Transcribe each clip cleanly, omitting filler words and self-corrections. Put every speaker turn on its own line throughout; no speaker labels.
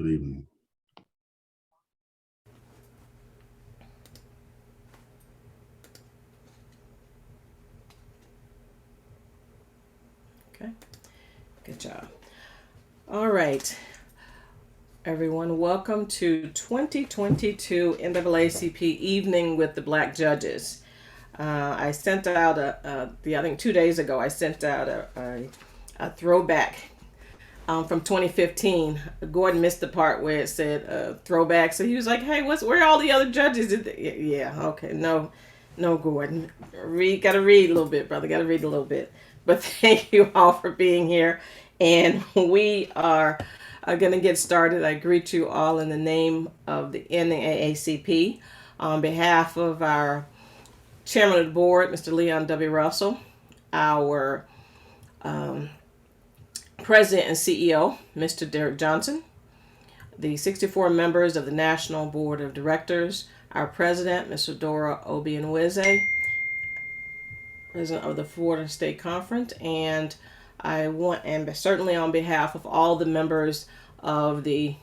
evening.
Okay, good job. All right, everyone, welcome to 2022 NAACP Evening with the Black Judges. I sent out I think 2 days ago, I sent out a throwback from 2015. Gordon missed the part where it said throwback, so he was like, "Hey, where are all the other judges?" Yeah, okay, no, Gordon, gotta read a little bit, brother, gotta read a little bit. But thank you all for being here, and we are going to get started. I greet you all in the name of the NAACP on behalf of our chairman of the board, Mr. Leon W. Russell, our president and CEO, Mr. Derek Johnson, the 64 members of the National Board of Directors, our president, Mr. Dora Obianweze, president of the Florida State Conference, and certainly on behalf of all the members of the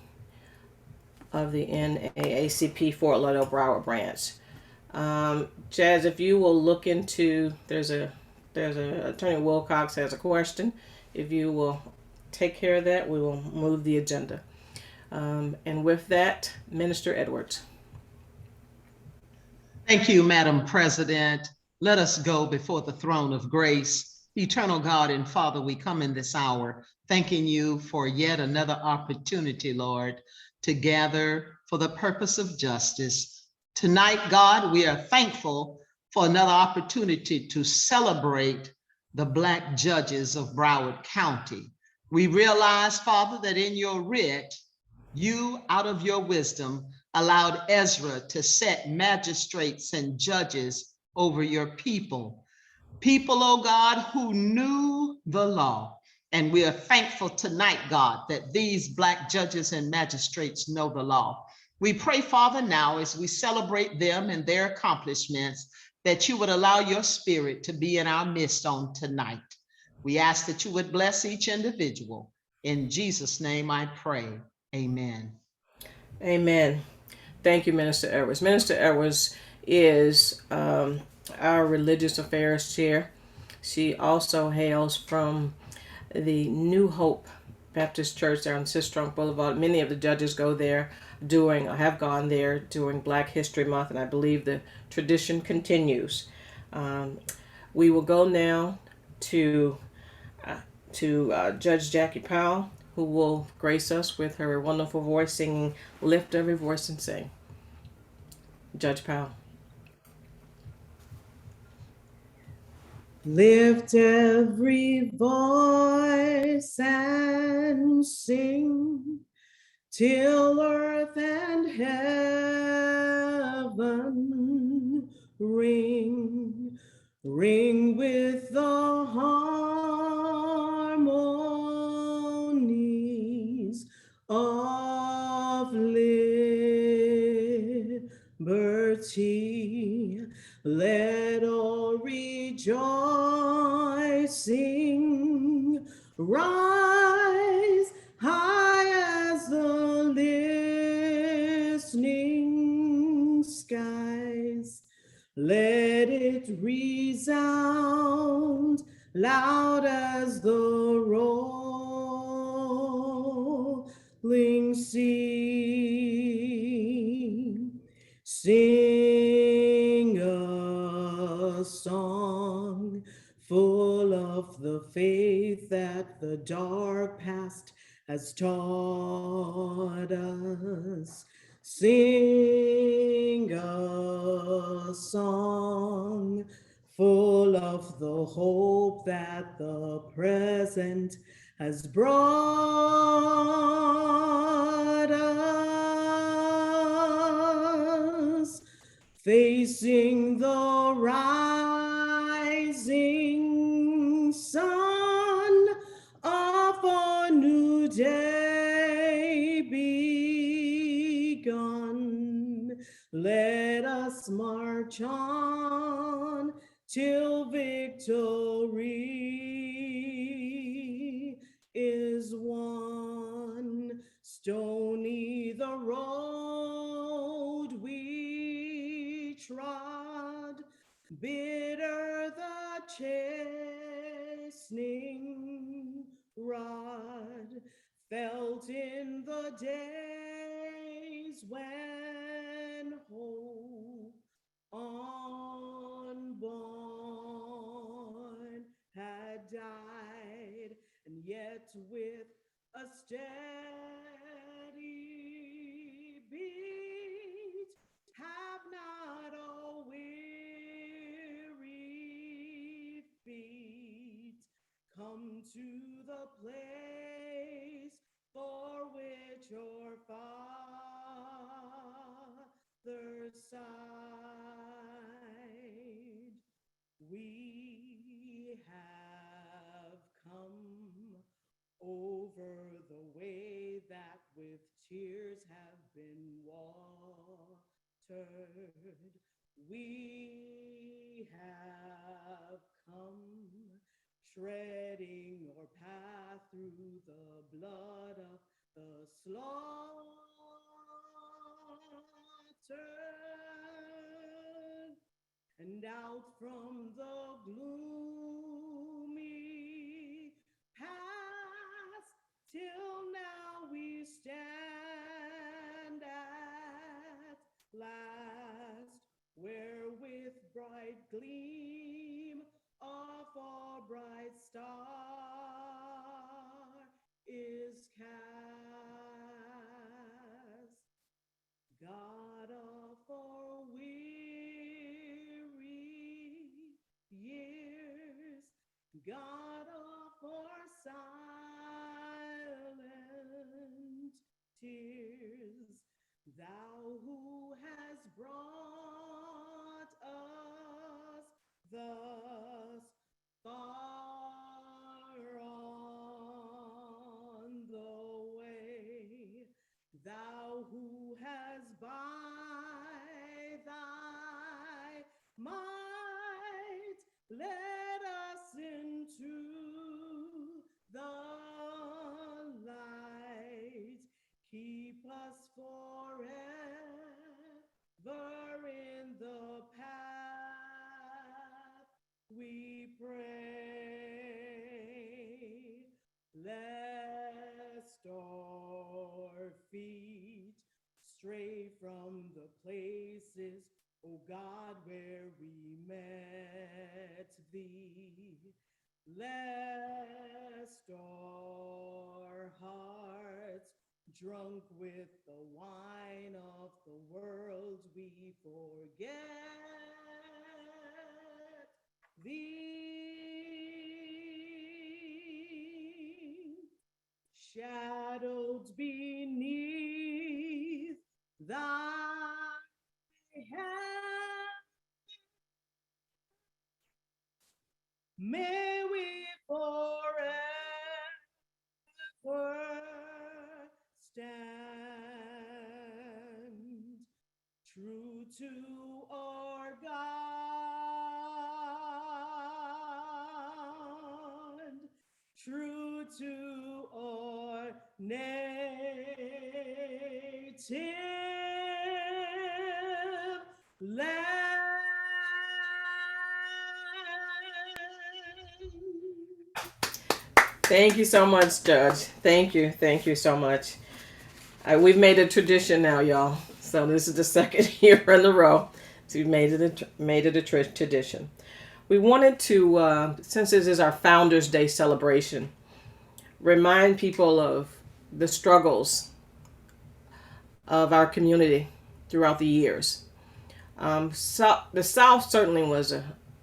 NAACP Fort Lauderdale Broward branch. Jazz, if you will look into, there's a Attorney Wilcox has a question. If you will take care of that, we will move the agenda. And with that, Minister Edwards.
Thank you, Madam President. Let us go before the throne of grace. Eternal God and Father, we come in this hour thanking you for yet another opportunity, Lord, to gather for the purpose of justice. Tonight, God, we are thankful for another opportunity to celebrate the Black judges of Broward County. We realize, Father, that in your writ, you, out of your wisdom, allowed Ezra to set magistrates and judges over your people. People, oh God, who knew the law. And we are thankful tonight, God, that these Black judges and magistrates know the law. We pray, Father, now as we celebrate them and their accomplishments, that you would allow your spirit to be in our midst on tonight. We ask that you would bless each individual. In Jesus' name I pray. Amen.
Amen. Thank you, Minister Edwards. Minister Edwards is our religious affairs chair. She also hails from the New Hope Baptist Church there on Sistrunk Boulevard. Many of the judges go there have gone there during Black History Month, and I believe the tradition continues. We will go now to Judge Jackie Powell, who will grace us with her wonderful voice singing Lift Every Voice and Sing. Judge Powell.
Lift every voice and sing till earth and heaven ring with the harmonies of liberty. Let all rejoicing rise high as the listening skies. Let it resound loud as the rolling sea. Sing a song full of the faith that the dark past has taught us. Sing a song full of the hope that the present has brought us. Facing the rising sun of a new day begun, let us march on till victory is won. Stony Many the road we trod, bitter the chastening rod, felt in the days when hope unborn had died, and yet with a steady beat have not all weary feet come to the place for which your Father sighed. We have come over the way that with tears have been watered. We have come treading your path through the blood of the slaughtered, and out from the gloomy past till now we stand at last, where with bright gleam of our bright star is cast. God of our weary years, God of our silent tears, thou who hast brought us thus far on the way, thou who hast by thy might led us into the light, keep us forever in the path we pray, lest our feet stray from the places, O God, where we met thee, lest our hearts, drunk with the wine of the world, we forget thee, shadowed beneath thy hand. May we forever stand true to our God, true to our native land.
Thank you so much, Judge. Thank you. Thank you so much. We've made a tradition now, y'all. So this is the second year in a row. So we've made it a tradition. We wanted to, since this is our Founders Day celebration, remind people of the struggles of our community throughout the years. So the South certainly was,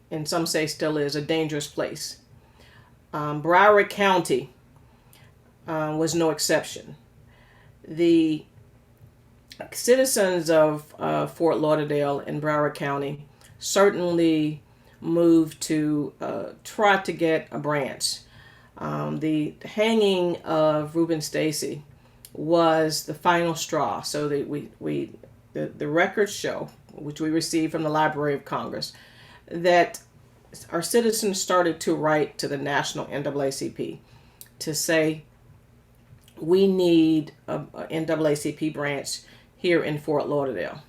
and some say still is, a dangerous place. Broward County was no exception. The citizens of Fort Lauderdale and Broward County certainly moved to try to get a branch. The hanging of Reuben Stacy was the final straw. So that the records show, which we received from the Library of Congress, that our citizens started to write to the national NAACP to say, we need a NAACP branch here in Fort Lauderdale.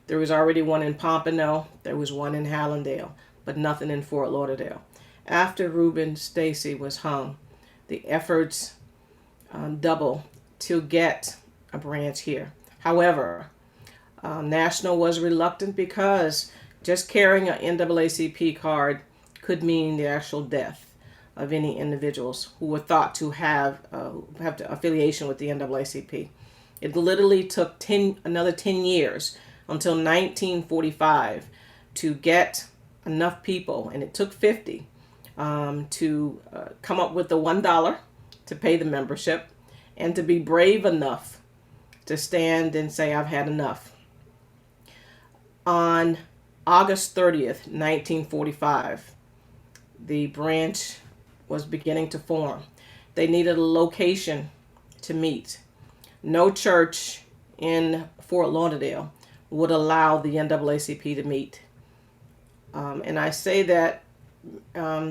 There was already one in Pompano, there was one in Hallandale, but nothing in Fort Lauderdale. After Reuben Stacy was hung, the efforts double to get a branch here. However, National was reluctant because just carrying an NAACP card could mean the actual death of any individuals who were thought to have the affiliation with the NAACP. It literally took another 10 years until 1945 to get enough people, and it took 50 to come up with the $1 to pay the membership and to be brave enough to stand and say, I've had enough. On August 30th, 1945, the branch was beginning to form. They needed a location to meet. No church in Fort Lauderdale would allow the NAACP to meet. And I say that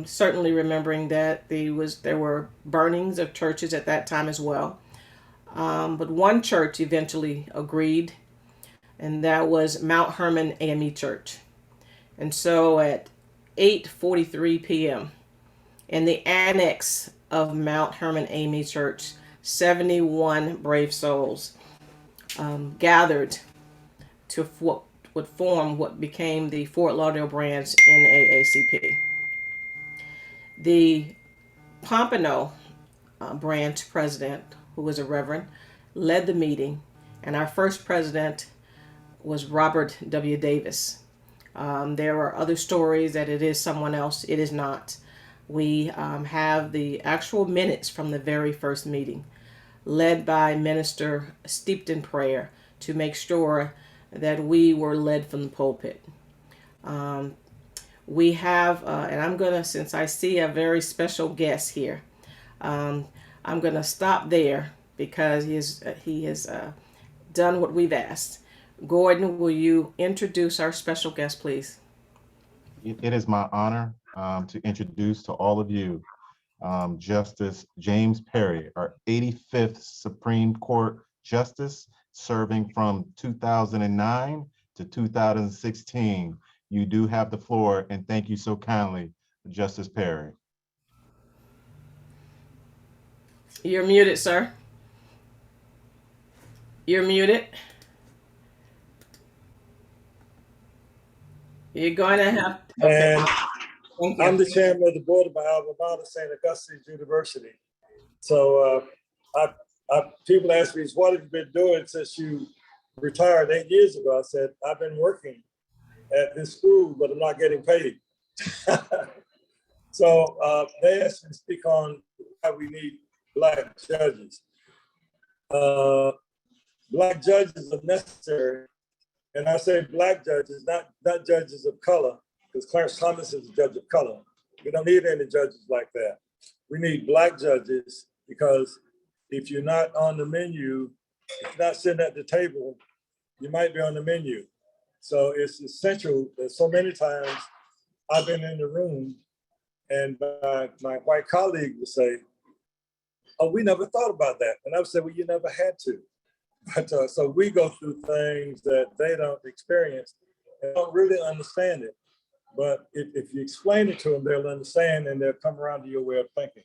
certainly remembering that there were burnings of churches at that time as well. But one church eventually agreed, and that was Mount Hermon AME Church. And so at 8:43 p.m., in the annex of Mount Hermon AME Church, 71 brave souls gathered to what would form what became the Fort Lauderdale branch NAACP. The Pompano branch president, who was a reverend, led the meeting, and our first president was Robert W. Davis. There are other stories that it is someone else. It is not. We have the actual minutes from the very first meeting, led by minister steeped in prayer to make sure that we were led from the pulpit. We have, and I'm going to, since I see a very special guest here, I'm going to stop there because he has done what we've asked. Gordon, will you introduce our special guest, please?
It is my honor to introduce to all of you Justice James Perry, our 85th Supreme Court Justice, serving from 2009 to 2016. You do have the floor, and thank you so kindly, Justice Perry.
You're muted, sir. You're muted. You're going to have to. Okay.
And I'm the chairman of the board of my alma mater, St. Augustine's University. So people ask me, what have you been doing since you retired 8 years ago? I said, I've been working at this school, but I'm not getting paid. So they asked me to speak on why we need Black judges. Black judges are necessary. And I say Black judges, not judges of color, because Clarence Thomas is a judge of color. We don't need any judges like that. We need Black judges because if you're not on the menu, if you're not sitting at the table, you might be on the menu. So it's essential that so many times I've been in the room and my white colleague would say, oh, we never thought about that. And I would say, well, you never had to. But so we go through things that they don't experience and don't really understand it. But if you explain it to them, they'll understand and they'll come around to your way of thinking.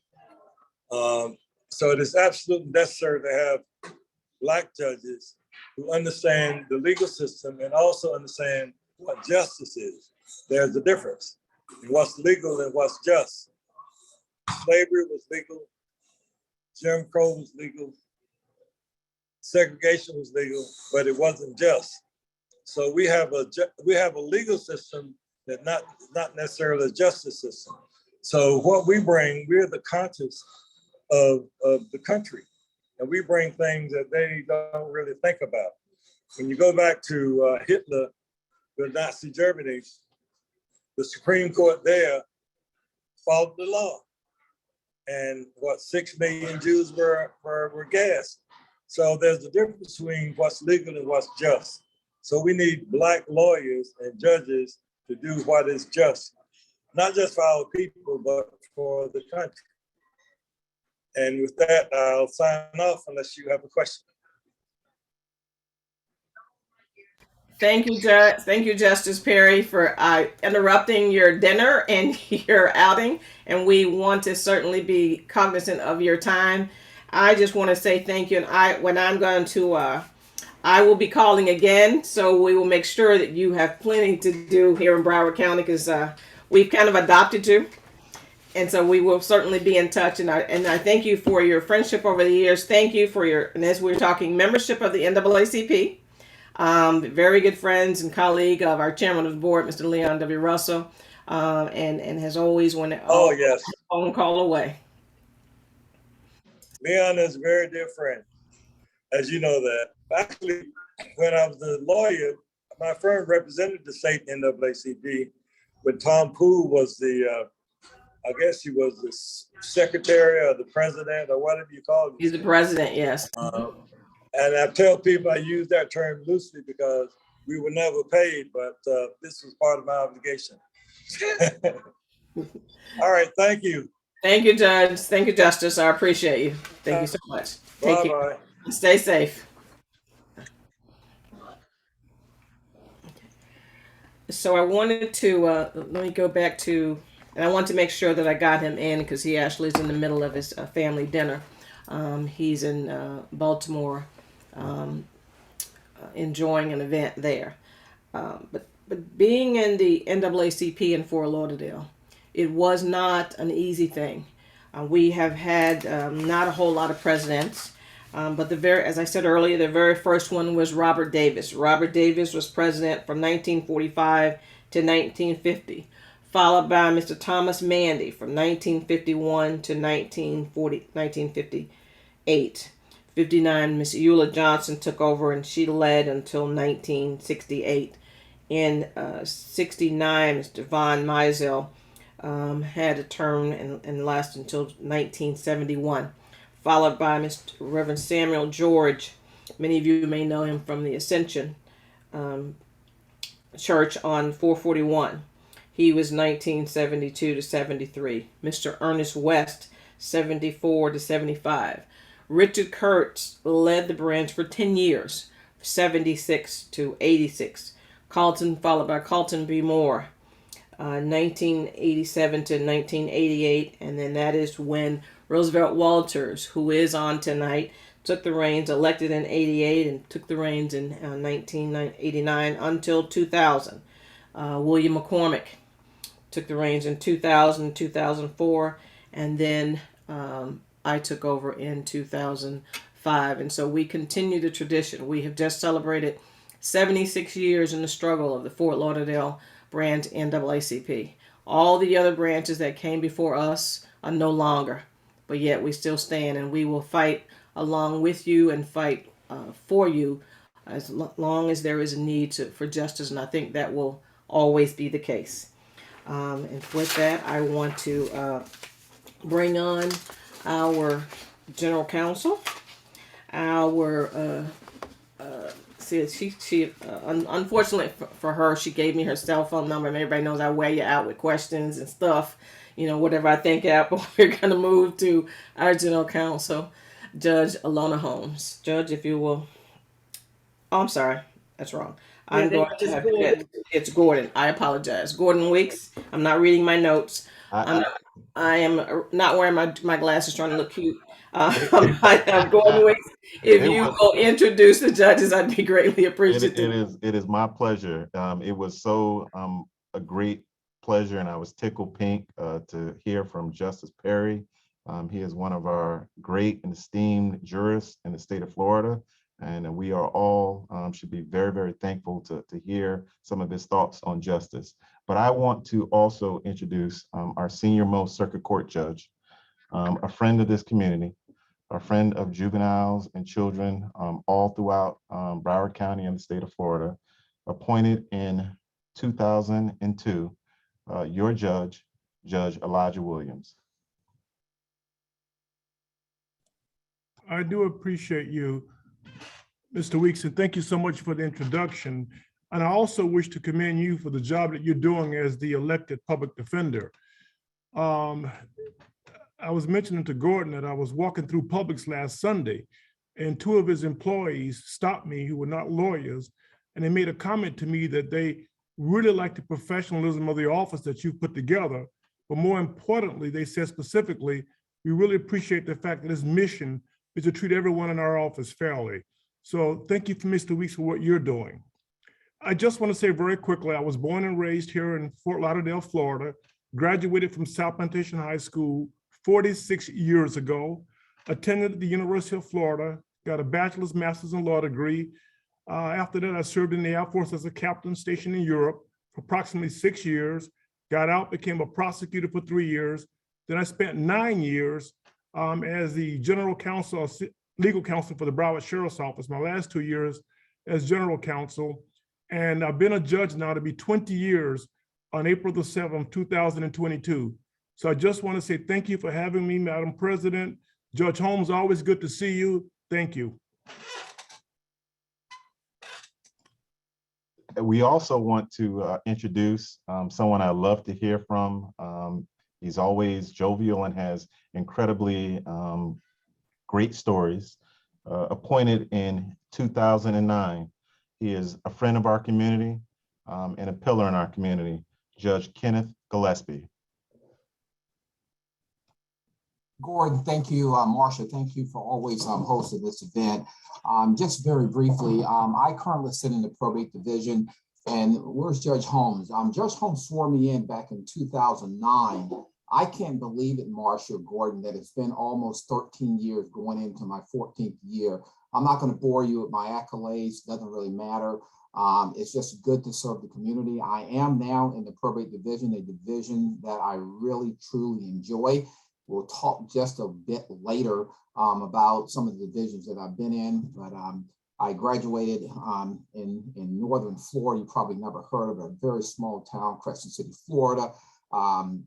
So it is absolutely necessary to have Black judges who understand the legal system and also understand what justice is. There's a difference in what's legal and what's just. Slavery was legal. Jim Crow was legal. Segregation was legal, but it wasn't just. So we have a legal system that not necessarily a justice system. So what we bring, we're the conscience of the country, and we bring things that they don't really think about. When you go back to Hitler, the Nazi Germany, the Supreme Court there followed the law, and 6 million Jews were gassed. So there's a difference between what's legal and what's just. So we need Black lawyers and judges to do what is just, not just for our people, but for the country. And with that, I'll sign off unless you have a question.
Thank you, Judge. Thank you, Justice Perry, for interrupting your dinner and your outing. And we want to certainly be cognizant of your time. I just want to say thank you. And I will be calling again, so we will make sure that you have plenty to do here in Broward County, because we've kind of adopted you. And so we will certainly be in touch. And I thank you for your friendship over the years. Thank you for and as we were talking, membership of the NAACP. Very good friends and colleague of our chairman of the board, Mr. Leon W. Russell, and has always wanted
Yes,
phone call away.
Leon is a very dear friend, as you know that. Actually, when I was a lawyer, my firm represented the state NAACP when Tom Poole was I guess he was the secretary or the president or whatever you call it.
He's the president, yes.
And I tell people I use that term loosely because we were never paid, but this was part of my obligation. All right, thank you.
Thank you, Judge. Thank you, Justice. I appreciate you. Thank you so much. Take care. Stay safe. So I wanted to, let me go back to, and I want to make sure that I got him in because he actually is in the middle of his family dinner. He's in Baltimore enjoying an event there. But being in the NAACP in Fort Lauderdale, it was not an easy thing. We have had not a whole lot of presidents, but as I said earlier, the very first one was Robert Davis. Robert Davis was president from 1945 to 1950, followed by Mr. Thomas Mandy from 1951 to 1958. 59, Miss Eula Johnson took over and she led until 1968. In 69, Mr. Von Mizell had a term and lasted until 1971, followed by Mr. Reverend Samuel George. Many of you may know him from the Ascension Church on 441. He was 1972 to 73. Mr. Ernest West, 74 to 75. Richard Kurtz led the branch for 10 years, 76 to 86. Carlton, followed by Carlton B. Moore, 1987 to 1988. And then that is when Roosevelt Walters, who is on tonight, took the reins, elected in 88, and took the reins in 1989 until 2000. William McCormick took the reins in 2000, 2004, and then I took over in 2005. And so we continue the tradition. We have just celebrated 76 years in the struggle of the Fort Lauderdale branch NAACP. All the other branches that came before us are no longer, but yet we still stand, and we will fight along with you and fight for you as long as there is a need for justice, and I think that will always be the case. And with that, I want to bring on our general counsel. Unfortunately for her, she gave me her cell phone number, and everybody knows I wear you out with questions and stuff, whatever I think out. But we're going to move to our general counsel, Judge Alona Holmes. Judge, if you will. Oh, I'm sorry. That's wrong. It's Gordon. I apologize. Gordon Weeks. I'm not reading my notes. I am not wearing my glasses trying to look cute. I have Gordon Weeks. If you will introduce the judges, I'd be greatly appreciative.
It is my pleasure. It was so a great pleasure, and I was tickled pink to hear from Justice Perry. He is one of our great and esteemed jurists in the state of Florida. And we are all should be very, very thankful to hear some of his thoughts on justice. But I want to also introduce our senior most circuit court judge, a friend of this community, a friend of juveniles and children all throughout Broward County and the state of Florida, appointed in 2002, your judge, Judge Elijah Williams.
I do appreciate you, Mr. Weeks, and thank you so much for the introduction. And I also wish to commend you for the job that you're doing as the elected public defender. I was mentioning to Gordon that I was walking through Publix last Sunday, and two of his employees stopped me who were not lawyers, and they made a comment to me that they really like the professionalism of the office that you put together. But more importantly, they said specifically, we really appreciate the fact that his mission is to treat everyone in our office fairly. So thank you, Mr. Weeks, for what you're doing. I just want to say very quickly, I was born and raised here in Fort Lauderdale, Florida, graduated from South Plantation High School 46 years ago, attended the University of Florida, got a bachelor's, master's in law degree. After that, I served in the Air Force as a captain stationed in Europe for approximately 6 years, got out, became a prosecutor for 3 years. Then I spent 9 years as the general counsel, legal counsel for the Broward Sheriff's Office, my last 2 years as general counsel. And I've been a judge now to be 20 years on April the 7th, 2022. So I just want to say thank you for having me, Madam President. Judge Holmes, always good to see you. Thank you.
We also want to introduce someone I love to hear from. He's always jovial and has incredibly great stories. Appointed in 2009, he is a friend of our community and a pillar in our community, Judge Kenneth Gillespie.
Gordon, thank you. Marsha, thank you for always hosting this event. Just very briefly, I currently sit in the probate division. And where's Judge Holmes? Judge Holmes swore me in back in 2009. I can't believe it, Marsha, Gordon, that it's been almost 13 years going into my 14th year. I'm not going to bore you with my accolades. Doesn't really matter. It's just good to serve the community. I am now in the probate division, a division that I really, truly enjoy. We'll talk just a bit later about some of the divisions that I've been in, but I graduated in Northern Florida. You probably never heard of it, a very small town, Crescent City, Florida.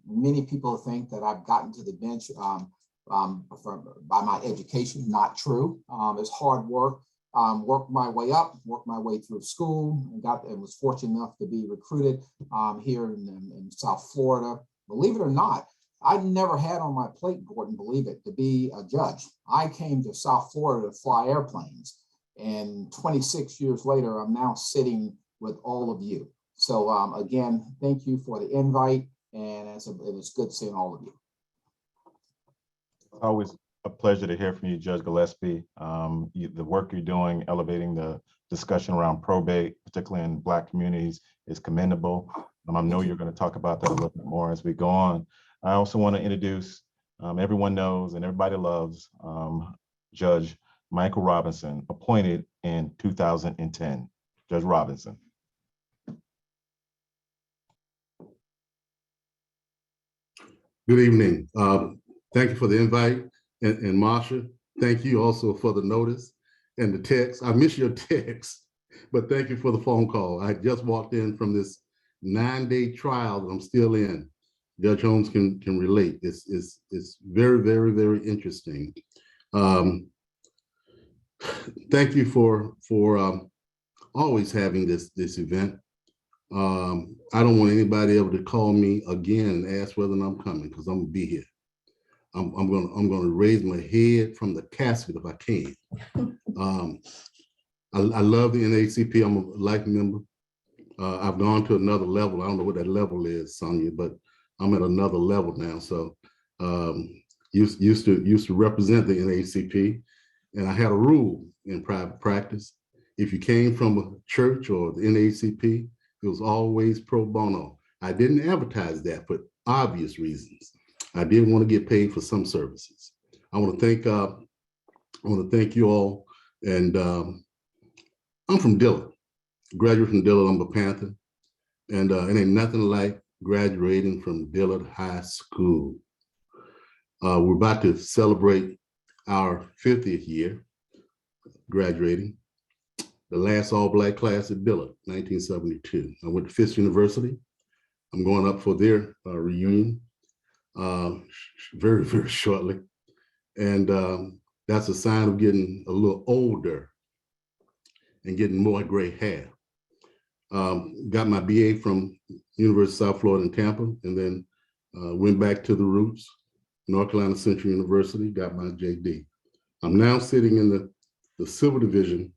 Many people think that I've gotten to the bench by my education. Not true. It's hard work. Worked my way up, worked my way through school, and was fortunate enough to be recruited here in South Florida. Believe it or not, I never had on my plate, Gordon, believe it, to be a judge. I came to South Florida to fly airplanes. And 26 years later, I'm now sitting with all of you. So again, thank you for the invite. And it was good seeing all of you.
Always a pleasure to hear from you, Judge Gillespie. The work you're doing, elevating the discussion around probate, particularly in Black communities, is commendable. I know you're going to talk about that a little bit more as we go on. I also want to introduce, everyone knows and everybody loves, Judge Michael Robinson, appointed in 2010. Judge Robinson.
Good evening. Thank you for the invite. And Marsha, thank you also for the notice and the text. I miss your text, but thank you for the phone call. I just walked in from this 9-day trial that I'm still in. Judge Holmes can relate. It's very, very, very interesting. Thank you for always having this event. I don't want anybody ever to call me again and ask whether I'm coming, because I'm gonna be here. I'm gonna raise my head from the casket if I can. I love the NAACP. I'm a life member. I've gone to another level. I don't know what that level is, Sonia, but I'm at another level now. So used to represent the NAACP, and I had a rule in private practice. If you came from a church or the NAACP, it was always pro bono. I didn't advertise that for obvious reasons. I did want to get paid for some services. I want to thank you all. And I'm from Dillard, graduate from Dillard. I'm a Panther, and it ain't nothing like graduating from Dillard High School. We're about to celebrate our 50th year graduating. The last all-Black class at Dillard, 1972. I went to Fisk University. I'm going up for their reunion very, very shortly. And that's a sign of getting a little older and getting more gray hair. Got my BA from University of South Florida in Tampa, and then went back to the roots, North Carolina Central University, got my JD. I'm now sitting in the Civil Division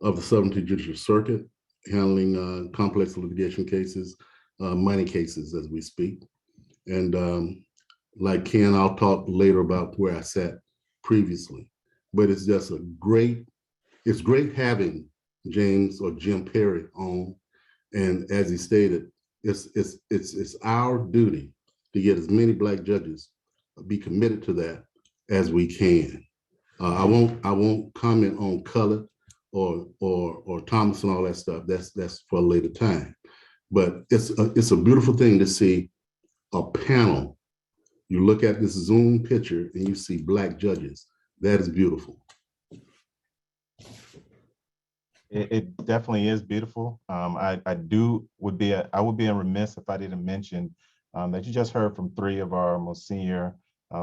of the Southern Judicial Circuit, handling complex litigation cases, money cases as we speak. And like Ken, I'll talk later about where I sat previously. But it's just it's great having James or Jim Perry on. And as he stated, it's our duty to get as many Black judges, be committed to that as we can. I won't comment on color or Thomas and all that stuff. That's for a later time. But it's a beautiful thing to see a panel. You look at this Zoom picture and you see Black judges. That is beautiful.
It definitely is beautiful. I would be remiss if I didn't mention that you just heard from three of our most senior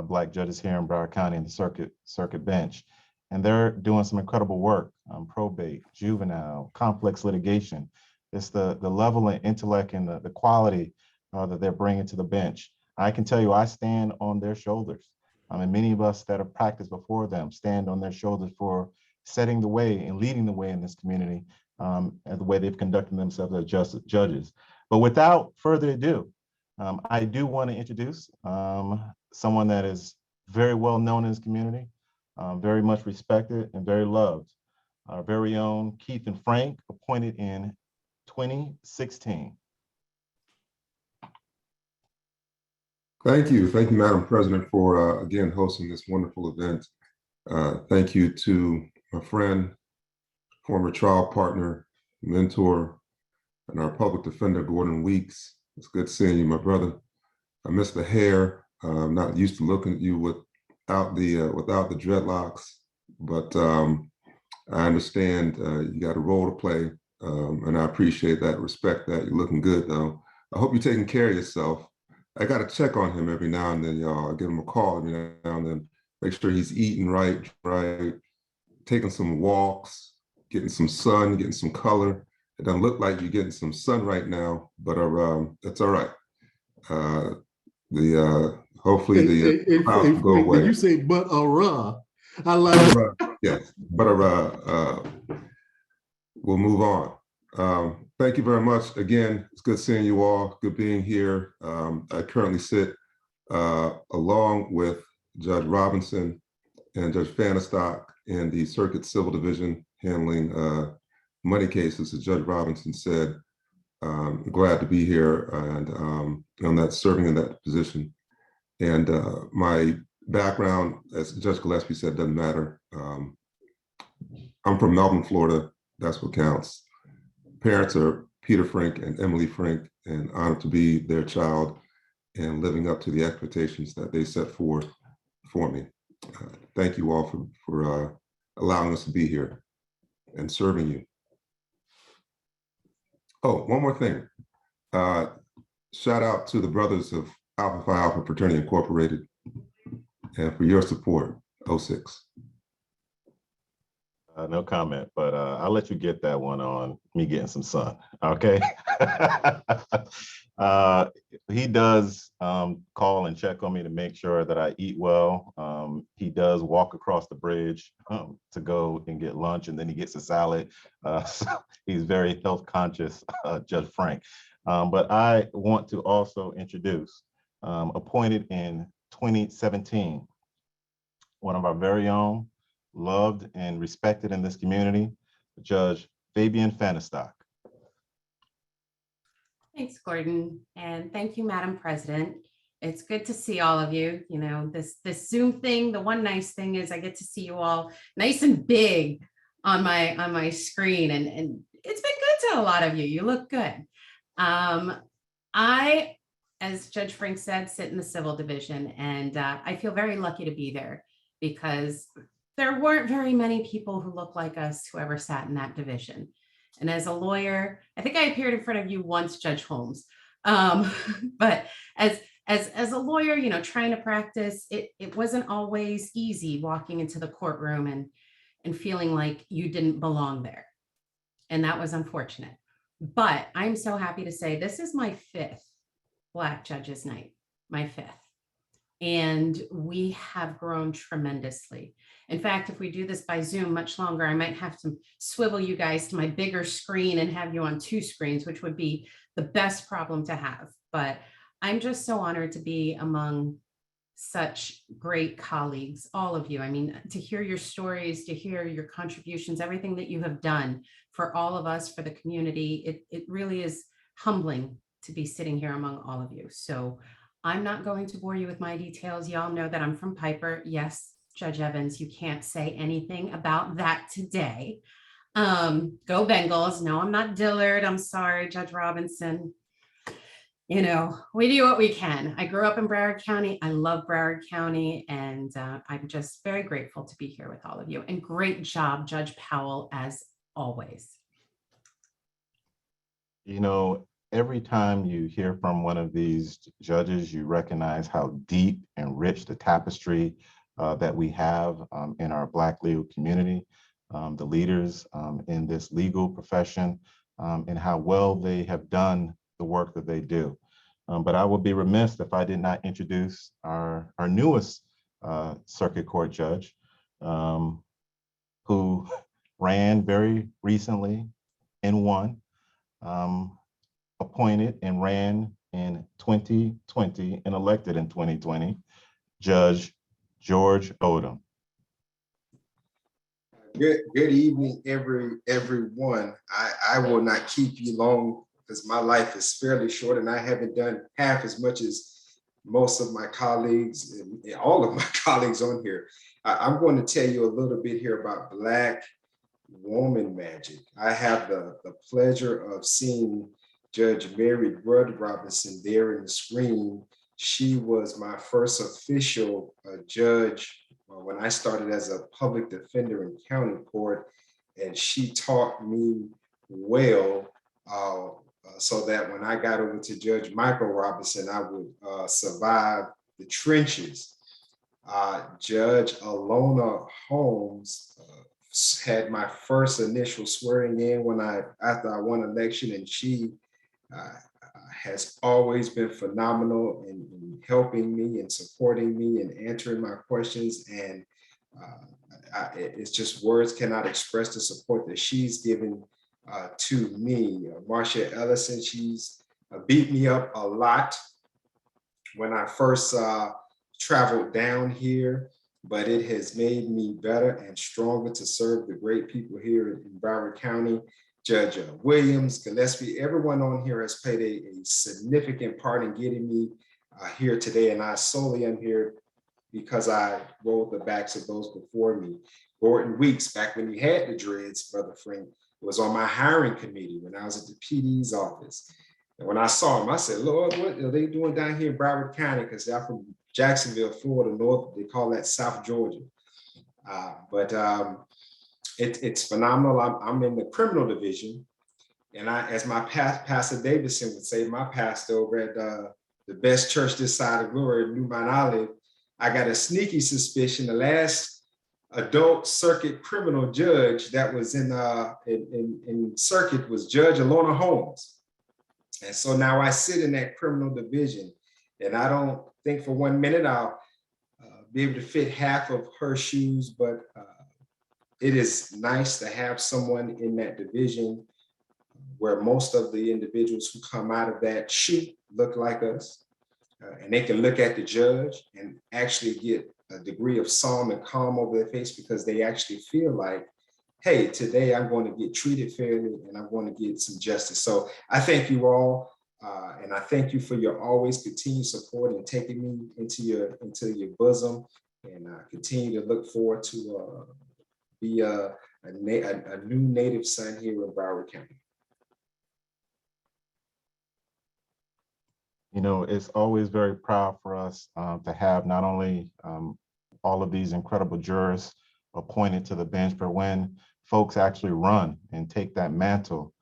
Black judges here in Broward County in the circuit bench, and they're doing some incredible work, probate, juvenile, complex litigation. It's the level of intellect and the quality that they're bringing to the bench. I can tell you, I stand on their shoulders. And many of us that have practiced before them stand on their shoulders for setting the way and leading the way in this community, and the way they've conducted themselves as judges. But without further ado, I do want to introduce someone that is very well known in this community, very much respected and very loved. Our very own Keith and Frank, appointed in 2016.
Thank you, Madam President, for again hosting this wonderful event. Thank you to my friend, former trial partner, mentor, and our public defender, Gordon Weeks. It's good seeing you, my brother. I miss the hair. I'm not used to looking at you without the dreadlocks, but I understand you got a role to play, and I appreciate that, respect that. You're looking good, though. I hope you're taking care of yourself. I got to check on him every now and then, y'all. I give him a call every now and then, make sure he's eating right, taking some walks, getting some sun, getting some color. It doesn't look like you're getting some sun right now, but it's all right. Hopefully the clouds will go away.
Did you say but I like
yes, but we'll move on. Thank you very much. Again, it's good seeing you all. Good being here. I currently sit along with Judge Robinson and Judge Fanistock in the Circuit Civil Division handling money cases. As Judge Robinson said, glad to be here and on that, serving in that position. And my background, as Judge Gillespie said, doesn't matter. I'm from Melbourne, Florida. That's what counts. Parents are Peter Frank and Emily Frank, and honored to be their child and living up to the expectations that they set forth for me. Thank you all for allowing us to be here and serving you. Oh, one more thing. Shout out to the brothers of Alpha Phi Alpha Fraternity Incorporated and for your support, 06.
No comment, but I'll let you get that one on me getting some sun, okay? He does call and check on me to make sure that I eat well. He does walk across the bridge to go and get lunch, and then he gets a salad. So he's very health conscious, Judge Frank. But I want to also introduce, appointed in 2017, one of our very own, loved and respected in this community, Judge Fabian Fanistock.
Thanks, Gordon, and thank you, Madam President. It's good to see all of you. You know, this Zoom thing, the one nice thing is I get to see you all nice and big on my screen, and it's been good to a lot of you. You look good. I, as Judge Frank said, sit in the Civil Division, and I feel very lucky to be there because there weren't very many people who look like us who ever sat in that division. And as a lawyer, I think I appeared in front of you once, Judge Holmes. But as a lawyer, you know, trying to practice, it wasn't always easy walking into the courtroom and feeling like you didn't belong there. And that was unfortunate. But I'm so happy to say this is my 5th Black Judges Night, my 5th. and we have grown tremendously. In fact, if we do this by Zoom much longer, I might have to swivel you guys to my bigger screen and have you on 2 screens, which would be the best problem to have. But I'm just so honored to be among such great colleagues, all of you. I mean, to hear your stories, to hear your contributions, everything that you have done for all of us, for the community, it really is humbling to be sitting here among all of you. So I'm not going to bore you with my details. Y'all know that I'm from Piper. Yes, Judge Evans, you can't say anything about that today. Go Bengals. No, I'm not Dillard. I'm sorry, Judge Robinson. You know, we do what we can. I grew up in Broward County. I love Broward County, and I'm just very grateful to be here with all of you. And great job, Judge Powell, as always.
You know, every time you hear from one of these judges, you recognize how deep and rich the tapestry that we have in our Black legal community, the leaders in this legal profession, and how well they have done the work that they do. But I would be remiss if I did not introduce our newest circuit court judge, who ran very recently and won, appointed and ran in 2020 and elected in 2020, Judge George Odom.
Good evening, everyone. I will not keep you long because my life is fairly short and I haven't done half as much as most of my colleagues and all of my colleagues on here. I'm going to tell you a little bit here about Black woman magic. I have the pleasure of seeing Judge Mary Rudd Robinson there in the screen. She was my first official judge when I started as a public defender in county court, and she taught me well so that when I got over to Judge Michael Robinson, I would survive the trenches. Judge Alona Holmes had my first initial swearing in after I won election, and she has always been phenomenal in helping me and supporting me and answering my questions. And it's just words cannot express the support that she's given to me. Marcia Ellison, she's beat me up a lot when I first traveled down here, but it has made me better and stronger to serve the great people here in Broward County. Judge Williams, Gillespie, everyone on here has played a significant part in getting me here today, and I solely am here because I rolled the backs of those before me. Gordon Weeks, back when he had the dreads, Brother Frank, was on my hiring committee when I was at the PD's office. And when I saw him, I said, Lord, what are they doing down here in Broward County? Because they're from Jacksonville, Florida, North, they call that South Georgia. It's phenomenal. I'm in the criminal division, and as my Pastor Davidson would say, my pastor over at the best church this side of glory, New Mount Olive, I got a sneaky suspicion the last adult circuit criminal judge that was in circuit was Judge Alona Holmes. And so now I sit in that criminal division, and I don't think for 1 minute I'll be able to fit half of her shoes, but it is nice to have someone in that division where most of the individuals who come out of that chute look like us, and they can look at the judge and actually get a degree of calm and calm over their face because they actually feel like, hey, today I'm going to get treated fairly and I'm going to get some justice. So I thank you all, and I thank you for your always continued support and taking me into your bosom, and continue to look forward to be a new native son here in Broward County.
You know, it's always very proud for us to have not only all of these incredible jurors appointed to the bench, but when folks actually run and take that mantle,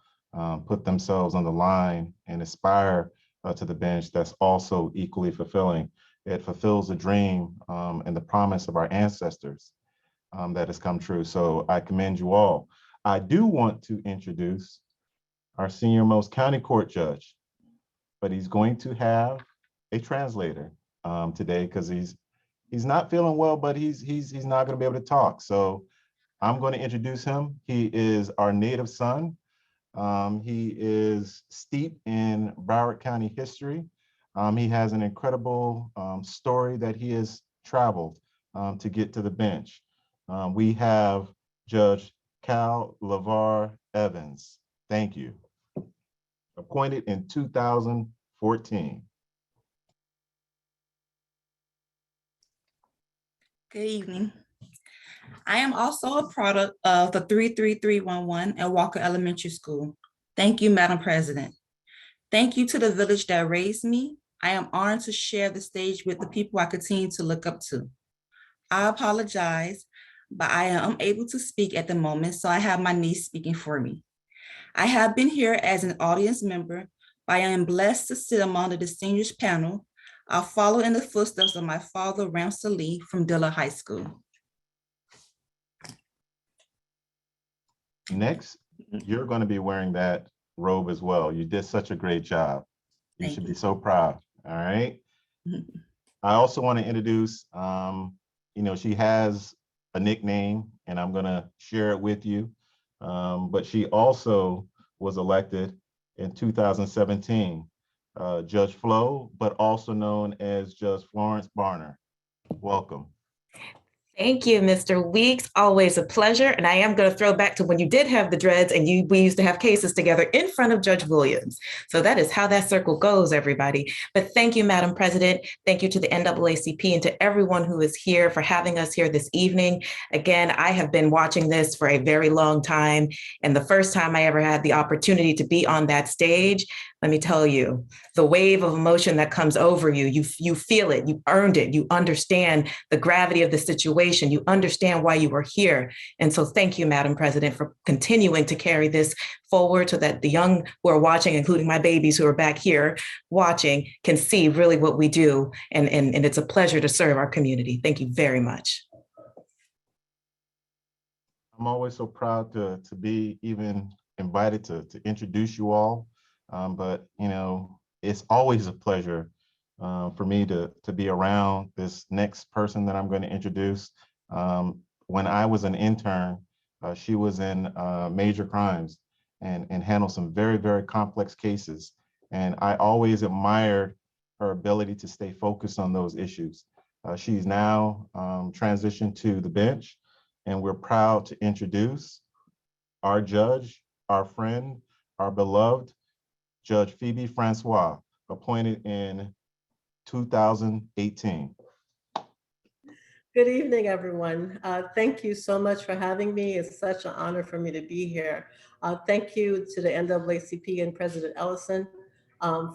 put themselves on the line and aspire to the bench, that's also equally fulfilling. It fulfills the dream and the promise of our ancestors that has come true. So I commend you all. I do want to introduce our senior most county court judge, but he's going to have a translator today because he's not feeling well, but he's not going to be able to talk. So I'm going to introduce him. He is our native son. He is steeped in Broward County history. He has an incredible story that he has traveled to get to the bench. We have Judge Cal LeVar Evans. Thank you. Appointed in 2014.
Good evening. I am also a product of the 33311 at Walker Elementary School. Thank you, Madam President. Thank you to the village that raised me. I am honored to share the stage with the people I continue to look up to. I apologize, but I am unable to speak at the moment, so I have my niece speaking for me. I have been here as an audience member, but I am blessed to sit among the distinguished panel. I'll follow in the footsteps of my father, Ramsey Lee, from Dilla High School.
Next, you're going to be wearing that robe as well. You did such a great job. You
Thank
should
you.
be so proud. All right. I also want to introduce, she has a nickname and I'm going to share it with you. But she also was elected in 2017, Judge Flo, but also known as Judge Florence Barner. Welcome.
Thank you, Mr. Weeks. Always a pleasure. And I am going to throw back to when you did have the dreads and we used to have cases together in front of Judge Williams. So that is how that circle goes, everybody. But thank you, Madam President. Thank you to the NAACP and to everyone who is here for having us here this evening. Again, I have been watching this for a very long time. And the first time I ever had the opportunity to be on that stage, let me tell you, the wave of emotion that comes over you, you feel it, you earned it, you understand the gravity of the situation, you understand why you are here. And so thank you, Madam President, for continuing to carry this forward so that the young who are watching, including my babies who are back here watching, can see really what we do. And it's a pleasure to serve our community. Thank you very much.
I'm always so proud to be even invited to introduce you all. But it's always a pleasure for me to be around this next person that I'm going to introduce. When I was an intern, she was in major crimes and handled some very, very complex cases. And I always admired her ability to stay focused on those issues. She's now transitioned to the bench, and we're proud to introduce our judge, our friend, our beloved Judge Phoebe Francois, appointed in 2018.
Good evening, everyone. Thank you so much for having me. It's such an honor for me to be here. Thank you to the NAACP and President Ellison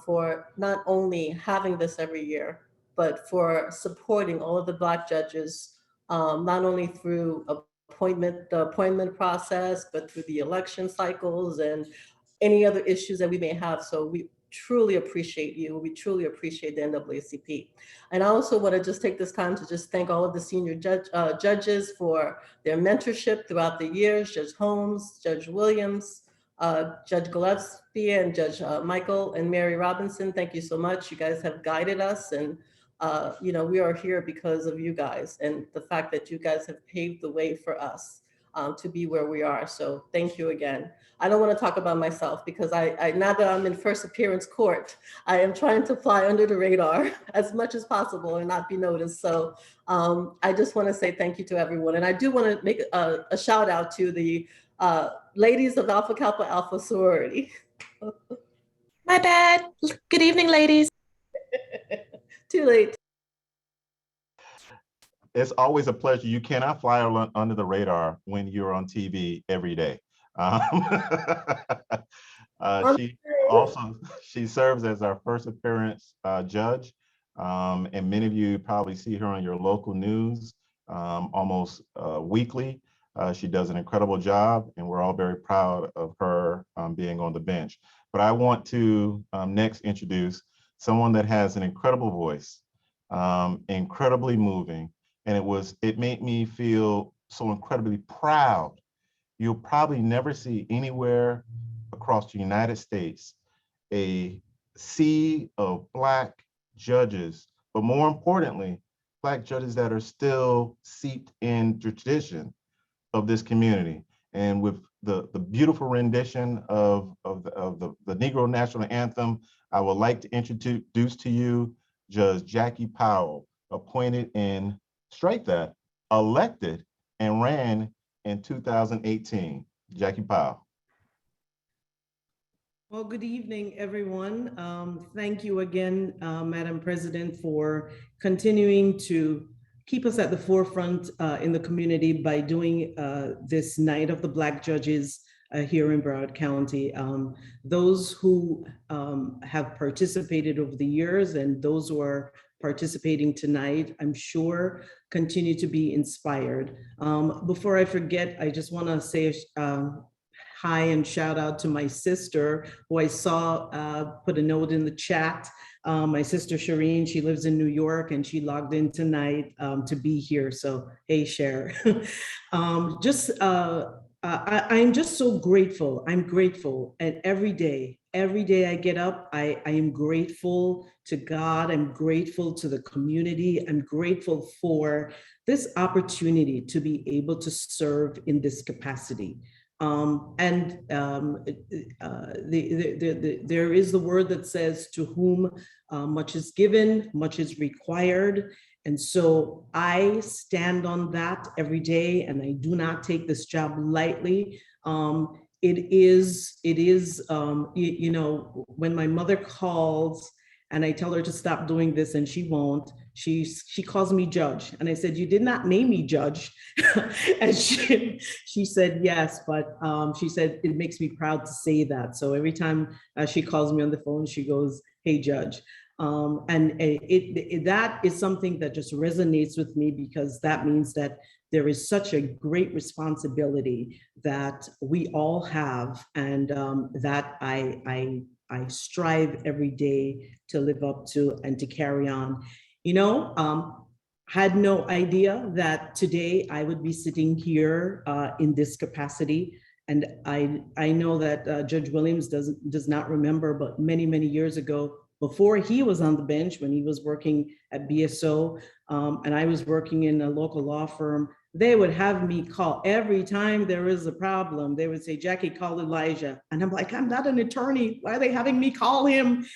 for not only having this every year, but for supporting all of the Black judges, not only through the appointment process, but through the election cycles and any other issues that we may have. So we truly appreciate you. We truly appreciate the NAACP. And I also want to just take this time to just thank all of the senior judges for their mentorship throughout the years, Judge Holmes, Judge Williams, Judge Gillespie, and Judge Michael and Mary Robinson. Thank you so much. You guys have guided us, and we are here because of you guys and the fact that you guys have paved the way for us to be where we are. So thank you again. I don't want to talk about myself because I now that I'm in first appearance court, I am trying to fly under the radar as much as possible and not be noticed. So I just want to say thank you to everyone. And I do want to make a shout out to the ladies of Alpha Kappa Alpha sorority.
My bad. Good evening, ladies.
Too late.
It's always a pleasure. You cannot fly under the radar when you're on TV every day. She serves as our first appearance judge, and many of you probably see her on your local news almost weekly. She does an incredible job, and we're all very proud of her being on the bench. But I want to next introduce someone that has an incredible voice, incredibly moving, and it made me feel so incredibly proud. You'll probably never see anywhere across the United States a sea of Black judges but more importantly, Black judges that are still seeped in tradition of this community. And with the beautiful rendition of the Negro National Anthem, I would like to introduce to you Judge Jackie Powell, appointed in, strike that, elected and ran in 2018. Jackie Powell.
Well, good evening, everyone. Thank you again, Madam President, for continuing to keep us at the forefront in the community by doing this Night of the Black Judges here in Broward County. Those who have participated over the years and those who are participating tonight, I'm sure, continue to be inspired. Before I forget, I just want to say hi and shout out to my sister, who I saw put a note in the chat. My sister Shireen, she lives in New York and she logged in tonight to be here. So, hey, Cher. I'm just so grateful. I'm grateful. And every day I get up, I am grateful to God. I'm grateful to the community. I'm grateful for this opportunity to be able to serve in this capacity. There is the word that says, to whom much is given, much is required. And so I stand on that every day, and I do not take this job lightly. It is, you know, when my mother calls and I tell her to stop doing this and she won't, she calls me Judge. And I said, you did not name me Judge. And she said, yes, but she said, it makes me proud to say that. So every time she calls me on the phone, she goes, hey, Judge. That is something that just resonates with me, because that means that there is such a great responsibility that we all have, and that I strive every day to live up to and to carry on. You know, had no idea that today I would be sitting here in this capacity. And I know that Judge Williams does not remember, but many, many years ago, before he was on the bench, when he was working at BSO, and I was working in a local law firm, they would have me call every time there is a problem. They would say, Jackie, call Elijah. And I'm like, I'm not an attorney. Why are they having me call him?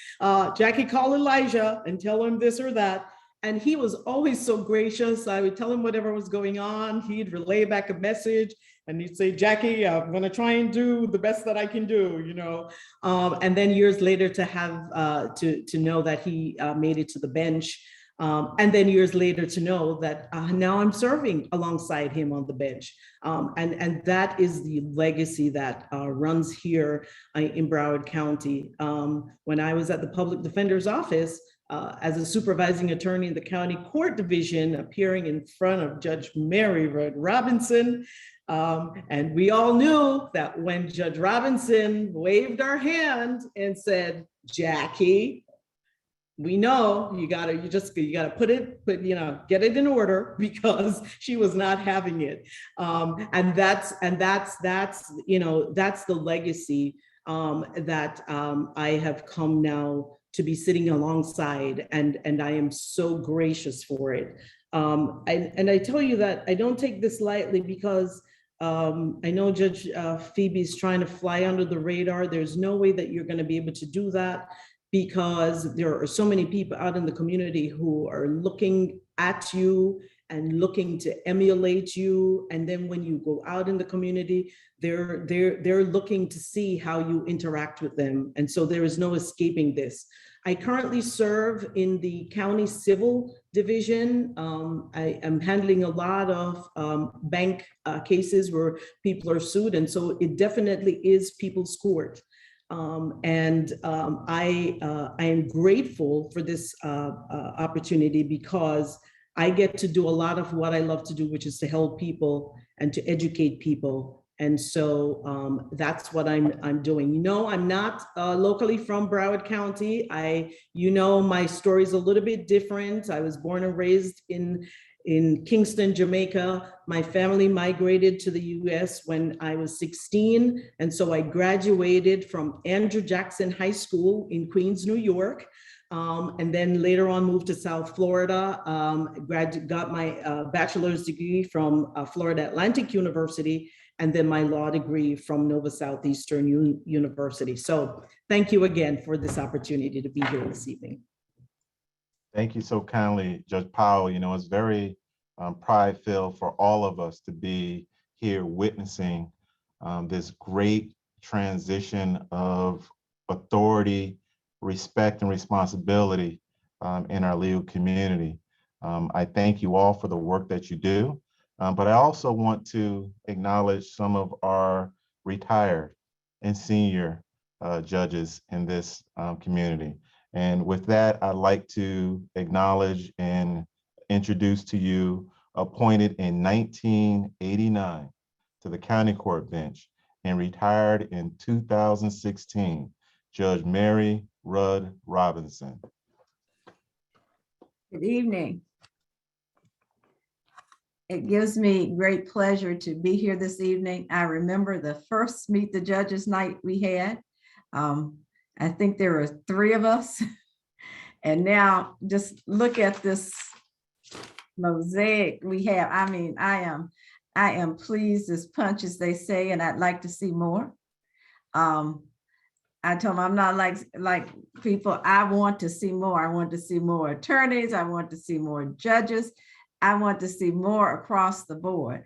Jackie, call Elijah and tell him this or that. And he was always so gracious. I would tell him whatever was going on. He'd relay back a message and he'd say, Jackie, I'm gonna try and do the best that I can do, you know. And then years later to have, to know that he made it to the bench. And then years later to know that now I'm serving alongside him on the bench. And that is the legacy that runs here in Broward County. When I was at the Public Defender's Office, as a supervising attorney in the county court division, appearing in front of Judge Mary Robinson. And we all knew that when Judge Robinson waved our hand and said, Jackie, we know you gotta get it in order, because she was not having it. And that's the legacy that I have come now to be sitting alongside, and I am so gracious for it. And I tell you that I don't take this lightly, because I know Judge Phoebe's trying to fly under the radar. There's no way that you're going to be able to do that, because there are so many people out in the community who are looking at you and looking to emulate you. And then when you go out in the community, they're looking to see how you interact with them. And so there is no escaping this. I currently serve in the county civil division. I am handling a lot of bank cases where people are sued. And so it definitely is people's court. I am grateful for this opportunity, because I get to do a lot of what I love to do, which is to help people and to educate people. And so that's what I'm doing. You know, I'm not locally from Broward County. My story is a little bit different. I was born and raised in Kingston, Jamaica. My family migrated to the US when I was 16. And so I graduated from Andrew Jackson High School in Queens, New York. And then later on moved to South Florida, got my bachelor's degree from Florida Atlantic University, and then my law degree from Nova Southeastern University. So thank you again for this opportunity to be here this evening.
Thank you so kindly, Judge Powell. You know, it's very pride-filled for all of us to be here witnessing this great transition of authority, respect, and responsibility in our legal community. I thank you all for the work that you do, but I also want to acknowledge some of our retired and senior judges in this community. And with that, I'd like to acknowledge and introduce to you, appointed in 1989 to the county court bench and retired in 2016, Judge Mary Rudd Robinson.
Good evening. It gives me great pleasure to be here this evening. I remember the first Meet the Judges night we had. I think there were 3 of us. And now just look at this mosaic we have. I mean, I am pleased as punch, as they say, and I'd like to see more. I told them I'm not like people. I want to see more. I want to see more attorneys. I want to see more judges. I want to see more across the board.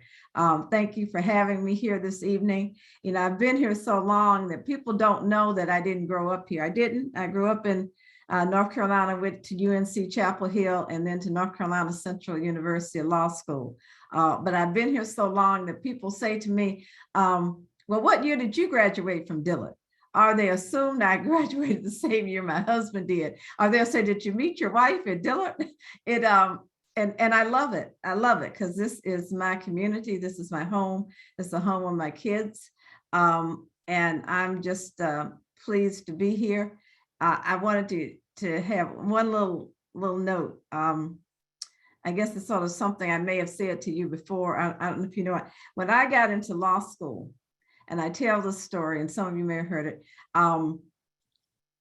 Thank you for having me here this evening. You know, I've been here so long that people don't know that I didn't grow up here. I didn't. I grew up in North Carolina, went to UNC Chapel Hill and then to North Carolina Central University Law School. But I've been here so long that people say to me, well, what year did you graduate from Dillard? Or they assumed I graduated the same year my husband did. Or they'll say, did you meet your wife at Dillard? And I love it. I love it because this is my community. This is my home. It's the home of my kids. And I'm just pleased to be here. I wanted to have one little note. I guess it's sort of something I may have said to you before. I don't know if you know it. When I got into law school, and I tell the story, and some of you may have heard it, I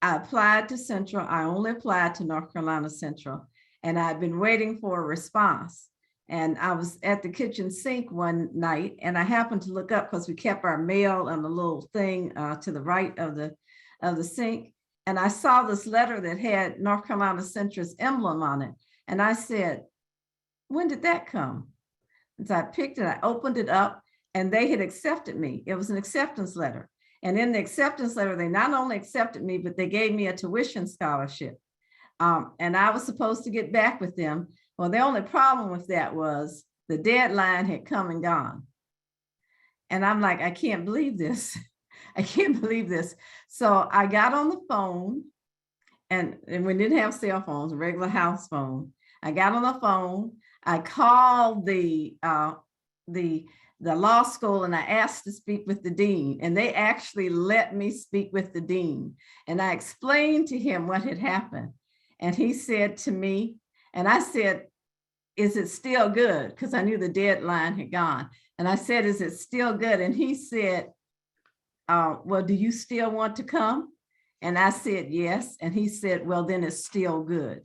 applied to Central. I only applied to North Carolina Central, and I'd been waiting for a response. And I was at the kitchen sink one night, and I happened to look up because we kept our mail on the little thing to the right of the sink. And I saw this letter that had North Carolina Central's emblem on it. And I said, when did that come? And so I picked it, I opened it up, and they had accepted me. It was an acceptance letter. And in the acceptance letter, they not only accepted me, but they gave me a tuition scholarship. And I was supposed to get back with them. Well, the only problem with that was the deadline had come and gone. And I'm like, I can't believe this. I can't believe this. So I got on the phone, and we didn't have cell phones, a regular house phone. I got on the phone. I called the law school and I asked to speak with the dean, and they actually let me speak with the dean. And I explained to him what had happened. And he said to me, and I said, is it still good? Because I knew the deadline had gone. And I said, is it still good? And he said, well, do you still want to come? And I said, yes. And he said, well, then it's still good.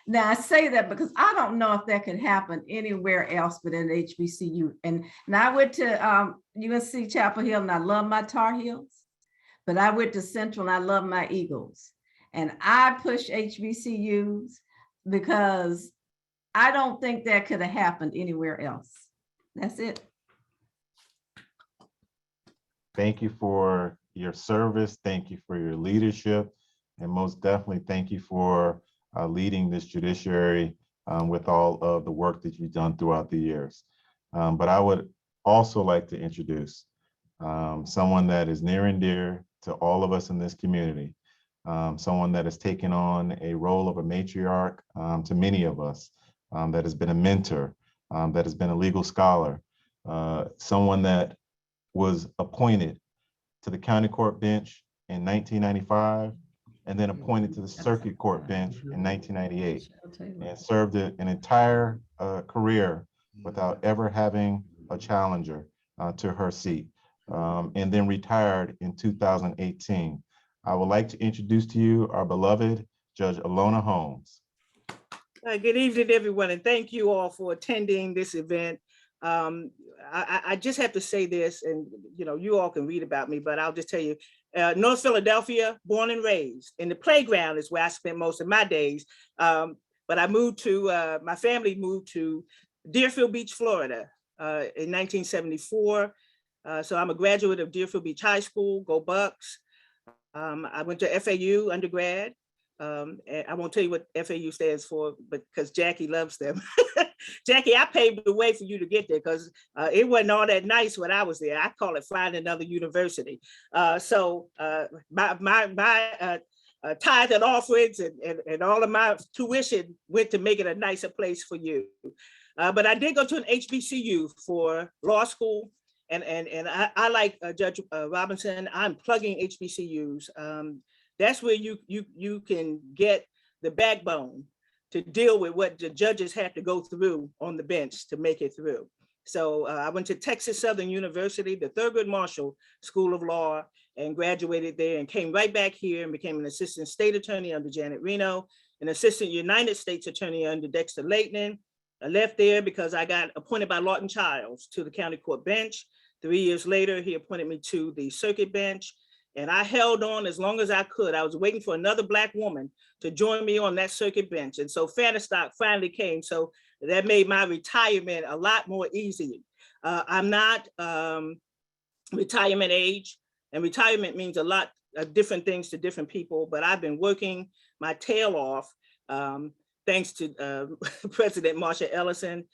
Now I say that because I don't know if that could happen anywhere else but at HBCU. And I went to UNC Chapel Hill, and I love my Tar Heels, but I went to Central and I love my Eagles. And I push HBCUs because I don't think that could have happened anywhere else. That's it.
Thank you for your service. Thank you for your leadership. And most definitely, thank you for leading this judiciary with all of the work that you've done throughout the years. But I would also like to introduce someone that is near and dear to all of us in this community, someone that has taken on a role of a matriarch to many of us, that has been a mentor, that has been a legal scholar, someone that was appointed to the county court bench in 1995, and then appointed to the circuit court bench in 1998, and served an entire career without ever having a challenger to her seat, and then retired in 2018. I would like to introduce to you our beloved Judge Alona Holmes.
Good evening, everyone, and thank you all for attending this event. I just have to say this, and you all can read about me, but I'll just tell you, North Philadelphia, born and raised. In the playground is where I spent most of my days. But I moved to, my family moved to Deerfield Beach, Florida in 1974. So I'm a graduate of Deerfield Beach High School, go Bucks. I went to FAU undergrad. And I won't tell you what FAU stands for, but because Jackie loves them. Jackie, I paved the way for you to get there because it wasn't all that nice when I was there. I call it find another university. So my tithe and offerings and all of my tuition went to make it a nicer place for you. But I did go to an HBCU for law school. And I like Judge Robinson, I'm plugging HBCUs. That's where you can get the backbone to deal with what the judges have to go through on the bench to make it through. So I went to Texas Southern University, the Thurgood Marshall School of Law, and graduated there and came right back here and became an assistant state attorney under Janet Reno, an assistant United States attorney under Dexter Leighton. I left there because I got appointed by Lawton Childs to the county court bench. 3 years later, he appointed me to the circuit bench. And I held on as long as I could. I was waiting for another Black woman to join me on that circuit bench. And so Fanistock finally came. So that made my retirement a lot more easy. I'm not retirement age, and retirement means a lot of different things to different people, but I've been working my tail off thanks to President Marsha Ellison.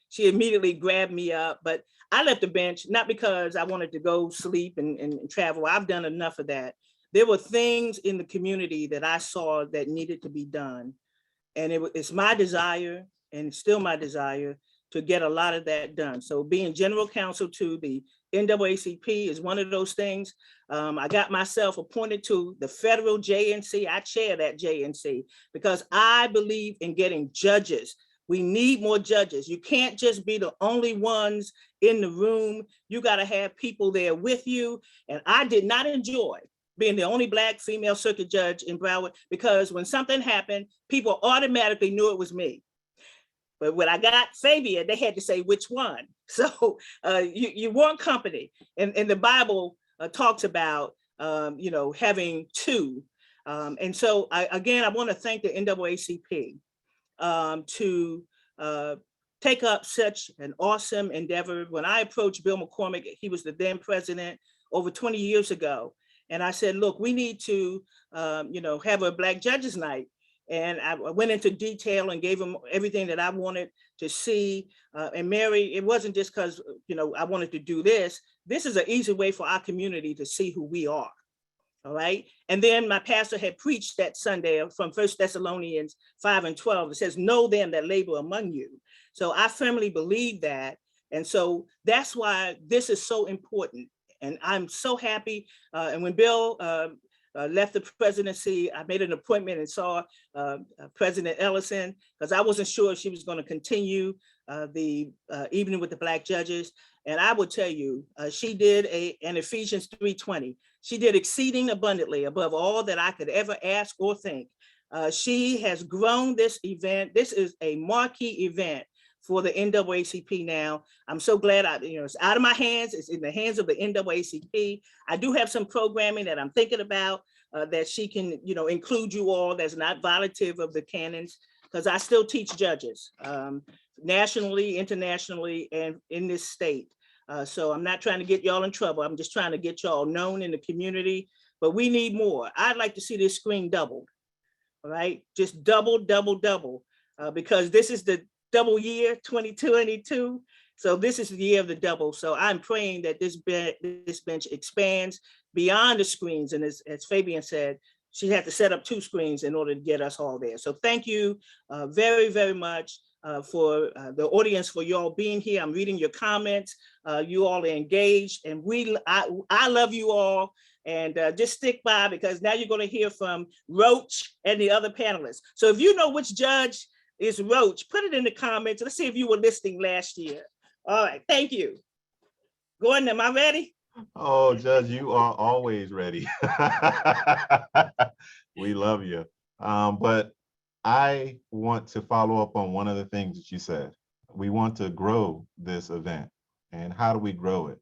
She immediately grabbed me up, but I left the bench, not because I wanted to go sleep and travel. I've done enough of that. There were things in the community that I saw that needed to be done. And it's my desire, and still my desire, to get a lot of that done. So being general counsel to the NAACP is one of those things. I got myself appointed to the federal JNC. I chair that JNC because I believe in getting judges. We need more judges. You can't just be the only ones in the room. You got to have people there with you. And I did not enjoy being the only Black female circuit judge in Broward because when something happened, people automatically knew it was me. But when I got Fabian, they had to say which one. So you want company. And the Bible talks about, having two. And so I want to thank the NAACP. To take up such an awesome endeavor. When I approached Bill McCormick, he was the then president over 20 years ago. And I said, look, we need to, have a Black Judges Night. And I went into detail and gave him everything that I wanted to see. And Mary, it wasn't just because, I wanted to do this. This is an easy way for our community to see who we are. All right. And then my pastor had preached that Sunday from 1 Thessalonians 5:12. It says, know them that labor among you. So I firmly believe that. And so that's why this is so important. And I'm so happy. And when Bill left the presidency, I made an appointment and saw President Ellison because I wasn't sure if she was going to continue the evening with the Black judges. And I will tell you, she did an Ephesians 3:20. She did exceeding abundantly above all that I could ever ask or think. She has grown this event. This is a marquee event for the NAACP now. I'm so glad it's out of my hands. It's in the hands of the NAACP. I do have some programming that I'm thinking about that she can, include you all that's not violative of the canons, because I still teach judges nationally, internationally, and in this state. So I'm not trying to get y'all in trouble. I'm just trying to get y'all known in the community, but we need more. I'd like to see this screen doubled, all right? Just double, because this is the double year, 2022. So this is the year of the double. So I'm praying that this bench expands beyond the screens. And as Fabian said, she had to set up 2 screens in order to get us all there. So thank you very, very much. For the audience, for y'all being here. I'm reading your comments. You all are engaged, and I love you all. And just stick by, because now you're going to hear from Roach and the other panelists. So if you know which judge is Roach, put it in the comments. Let's see if you were listening last year. All right, thank you. Gordon, am I ready?
Oh, Judge, you are always ready. We love you. But I want to follow up on one of the things that you said. We want to grow this event. And how do we grow it?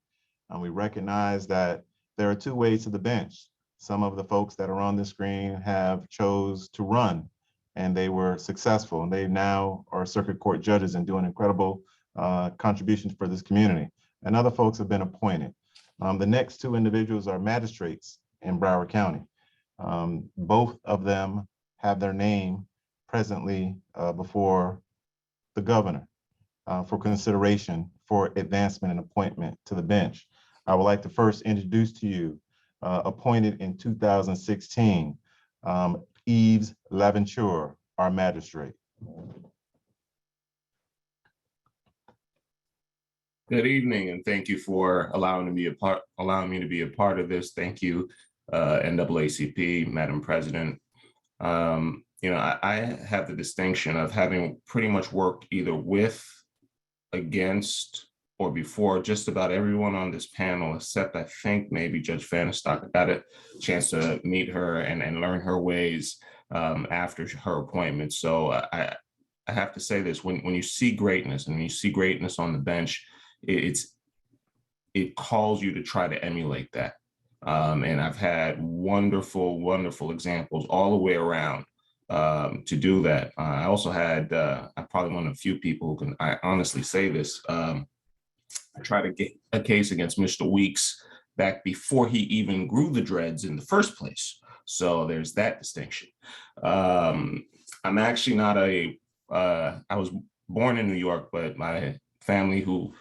And we recognize that there are two ways to the bench. Some of the folks that are on the screen have chose to run, and they were successful. And they now are circuit court judges and doing incredible contributions for this community. And other folks have been appointed. The next two individuals are magistrates in Broward County. Both of them have their name presently before the governor for consideration for advancement and appointment to the bench. I would like to first introduce to you, appointed in 2016, Yves Laventure, our magistrate.
Good evening, and thank you for allowing me to be a part of this. Thank you, NAACP, Madam President. I have the distinction of having pretty much worked either with, against, or before just about everyone on this panel, except I think maybe Judge Vanderstock. I got a chance to meet her and learn her ways after her appointment. So I have to say this, when you see greatness, and when you see greatness on the bench, it calls you to try to emulate that. And I've had wonderful, wonderful examples all the way around to do that. I also had, I'm probably one of the few people who can, I honestly say this, I tried to get a case against Mr. Weeks back before he even grew the dreads in the first place. So there's that distinction. I'm actually not I was born in New York, but my family who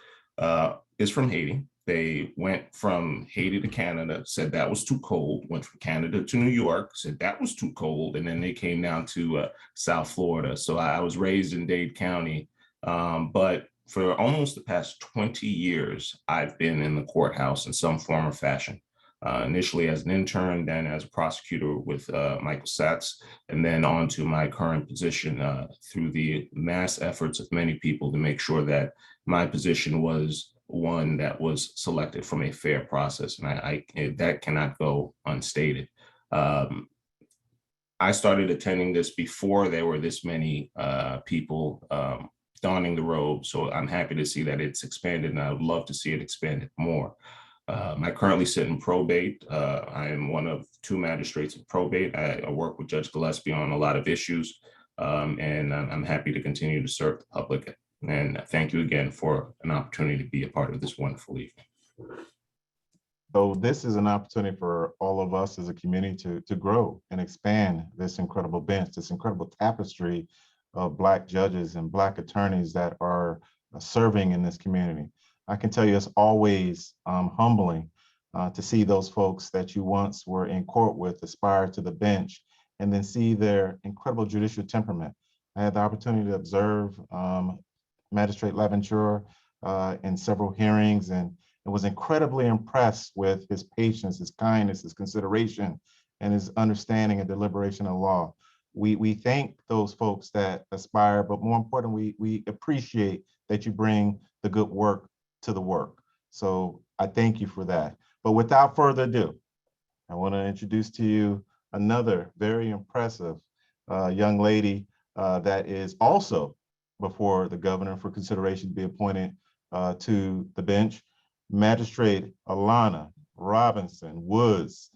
is from Haiti. They went from Haiti to Canada, said that was too cold, went from Canada to New York, said that was too cold, and then they came down to South Florida. So I was raised in Dade County, but for almost the past 20 years, I've been in the courthouse in some form or fashion. Initially as an intern, then as a prosecutor with Michael Sachs, and then on to my current position through the mass efforts of many people to make sure that my position was one that was selected from a fair process. And that cannot go unstated. I started attending this before there were this many people donning the robe. So I'm happy to see that it's expanded, and I would love to see it expanded more. I currently sit in probate. I am one of two magistrates in probate. I work with Judge Gillespie on a lot of issues, and I'm happy to continue to serve the public. And thank you again for an opportunity to be a part of this wonderful evening.
So this is an opportunity for all of us as a community to grow and expand this incredible bench, this incredible tapestry of Black judges and Black attorneys that are serving in this community. I can tell you it's always humbling to see those folks that you once were in court with aspire to the bench and then see their incredible judicial temperament. I had the opportunity to observe Magistrate Laventure in several hearings, and was incredibly impressed with his patience, his kindness, his consideration, and his understanding and deliberation of law. We thank those folks that aspire, but more importantly, we appreciate that you bring the good work to the work. So I thank you for that. But without further ado, I want to introduce to you another very impressive young lady that is also before the governor for consideration to be appointed to the bench. Magistrate Alana Robinson Woods,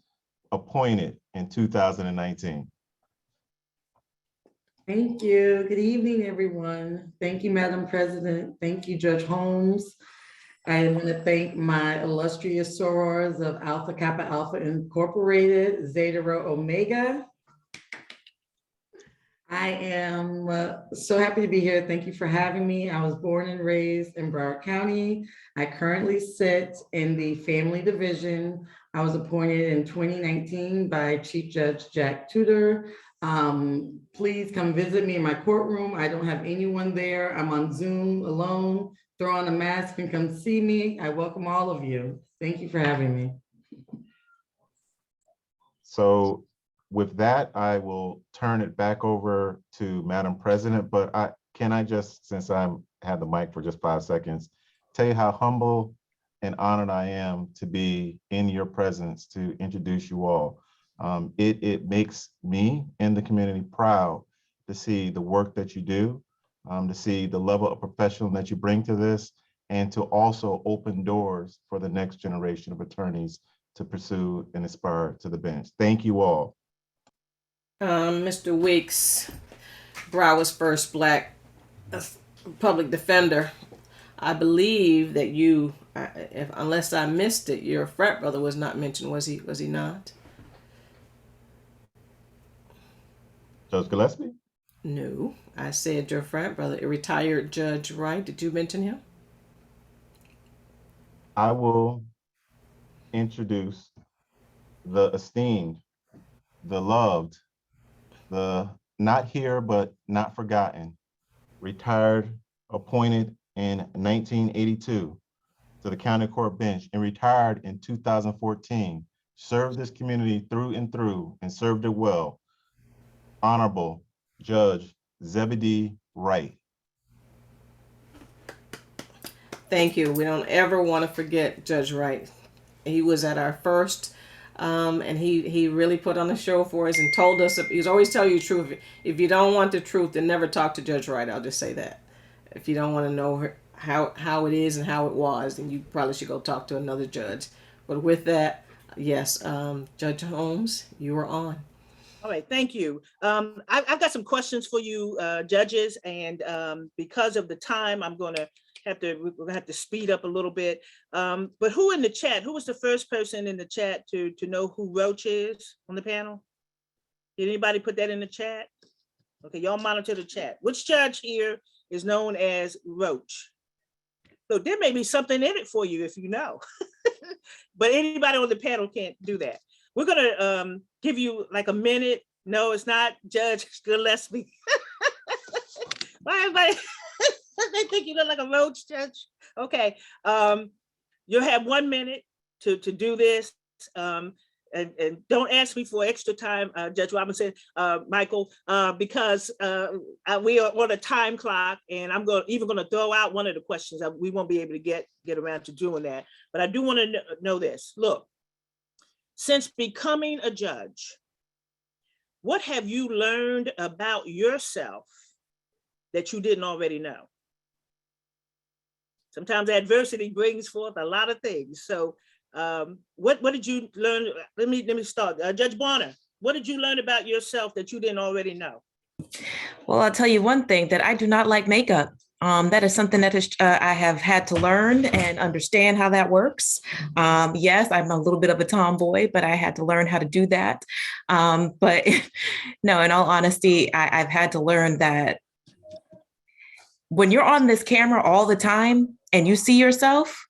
appointed in 2019.
Thank you. Good evening, everyone. Thank you, Madam President. Thank you, Judge Holmes. I want to thank my illustrious sorors of Alpha Kappa Alpha Incorporated, Zeta Rho Omega. I am so happy to be here. Thank you for having me. I was born and raised in Broward County. I currently sit in the family division. I was appointed in 2019 by Chief Judge Jack Tudor. Please come visit me in my courtroom. I don't have anyone there. I'm on Zoom alone. Throw on a mask and come see me. I welcome all of you. Thank you for having me.
So with that, I will turn it back over to Madam President, but can I just, since I had the mic for just 5 seconds, tell you how humble and honored I am to be in your presence to introduce you all. It makes me and the community proud to see the work that you do, to see the level of professionalism that you bring to this, and to also open doors for the next generation of attorneys to pursue and aspire to the bench. Thank you all.
Mr. Weeks, Broward's first Black public defender. I believe that you, unless I missed it, your frat brother was not mentioned. Was he? Was he not?
Judge Gillespie?
No, I said your frat brother, a retired Judge Wright. Did you mention him?
I will introduce the esteemed, the loved, the not here but not forgotten, retired, appointed in 1982 to the county court bench and retired in 2014, served this community through and through and served it well. Honorable Judge Zebedee Wright.
Thank you. We don't ever want to forget Judge Wright. He was at our first, and he really put on a show for us and told us, he's always tell you the truth. If you don't want the truth, then never talk to Judge Wright. I'll just say that. If you don't want to know how it is and how it was, then you probably should go talk to another judge. But with that, yes, Judge Holmes, you are on.
All right, thank you. I've got some questions for you, judges, and because of the time, we're gonna have to speed up a little bit. But who in the chat? Who was the first person in the chat to know who Roach is on the panel? Did anybody put that in the chat? Okay, y'all monitor the chat. Which judge here is known as Roach? So there may be something in it for you if you know. But anybody on the panel can't do that. We're gonna give you like a minute. No, it's not Judge Gillespie. Why everybody they think you look like a roach, Judge? Okay, you'll have 1 minute to do this. And don't ask me for extra time, Judge Robinson, Michael, because we are on a time clock, and I'm even going to throw out one of the questions. We won't be able to get around to doing that. But I do want to know this. Look, since becoming a judge, what have you learned about yourself that you didn't already know? Sometimes adversity brings forth a lot of things. So what did you learn? Let me start. Judge Bonner, what did you learn about yourself that you didn't already know?
Well, I'll tell you one thing, that I do not like makeup. That is something that I have had to learn and understand how that works. Yes, I'm a little bit of a tomboy, but I had to learn how to do that. But no, in all honesty, I've had to learn that when you're on this camera all the time and you see yourself,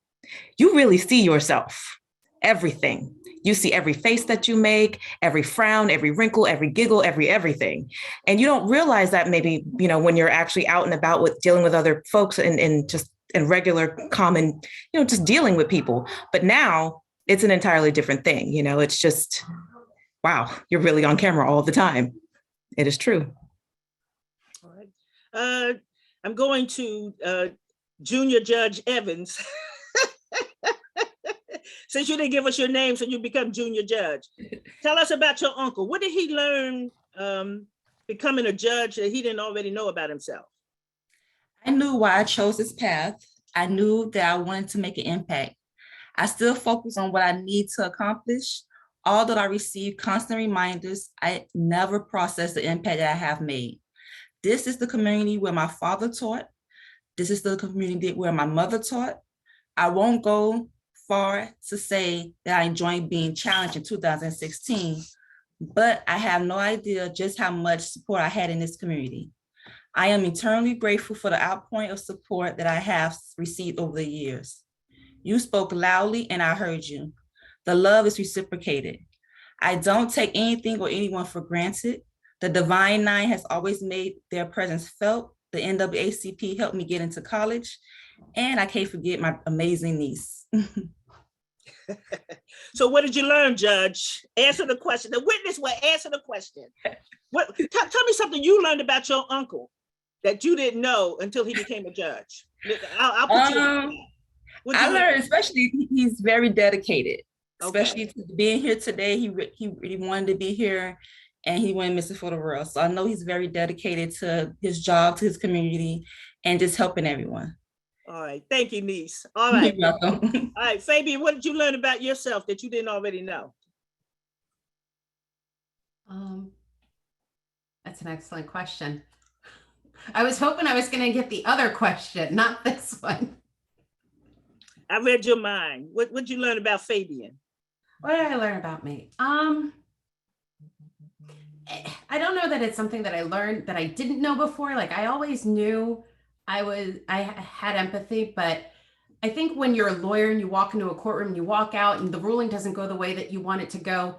you really see yourself, everything. You see every face that you make, every frown, every wrinkle, every giggle, everything. And you don't realize that maybe, when you're actually out and about with dealing with other folks and just in regular common, just dealing with people. But now it's an entirely different thing. It's just, wow, you're really on camera all the time. It is true.
All right. I'm going to Junior Judge Evans. Since you didn't give us your name, so you become Junior Judge. Tell us about your uncle. What did he learn becoming a judge that he didn't already know about himself?
I knew why I chose this path. I knew that I wanted to make an impact. I still focus on what I need to accomplish. Although I receive constant reminders, I never process the impact that I have made. This is the community where my father taught. This is the community where my mother taught. I won't go far to say that I enjoyed being challenged in 2016, but I have no idea just how much support I had in this community. I am eternally grateful for the outpouring of support that I have received over the years. You spoke loudly and I heard you. The love is reciprocated. I don't take anything or anyone for granted. The Divine Nine has always made their presence felt. The NAACP helped me get into college, and I can't forget my amazing niece.
So what did you learn, Judge? Answer the question. The witness will answer the question. Tell me something you learned about your uncle that you didn't know until he became a judge. I'll put you.
I learned, especially, he's very dedicated. especially being here today. He really wanted to be here, and he wouldn't miss it for the world. So I know he's very dedicated to his job, to his community, and just helping everyone.
All right. Thank you, niece. All right.
You're welcome.
All right, Fabian, what did you learn about yourself that you didn't already know?
That's an excellent question. I was hoping I was going to get the other question, not this one.
I read your mind. What did you learn about Fabian?
What did I learn about me? I don't know that it's something that I learned that I didn't know before. Like I always knew I had empathy, but I think when you're a lawyer and you walk into a courtroom, you walk out and the ruling doesn't go the way that you want it to go,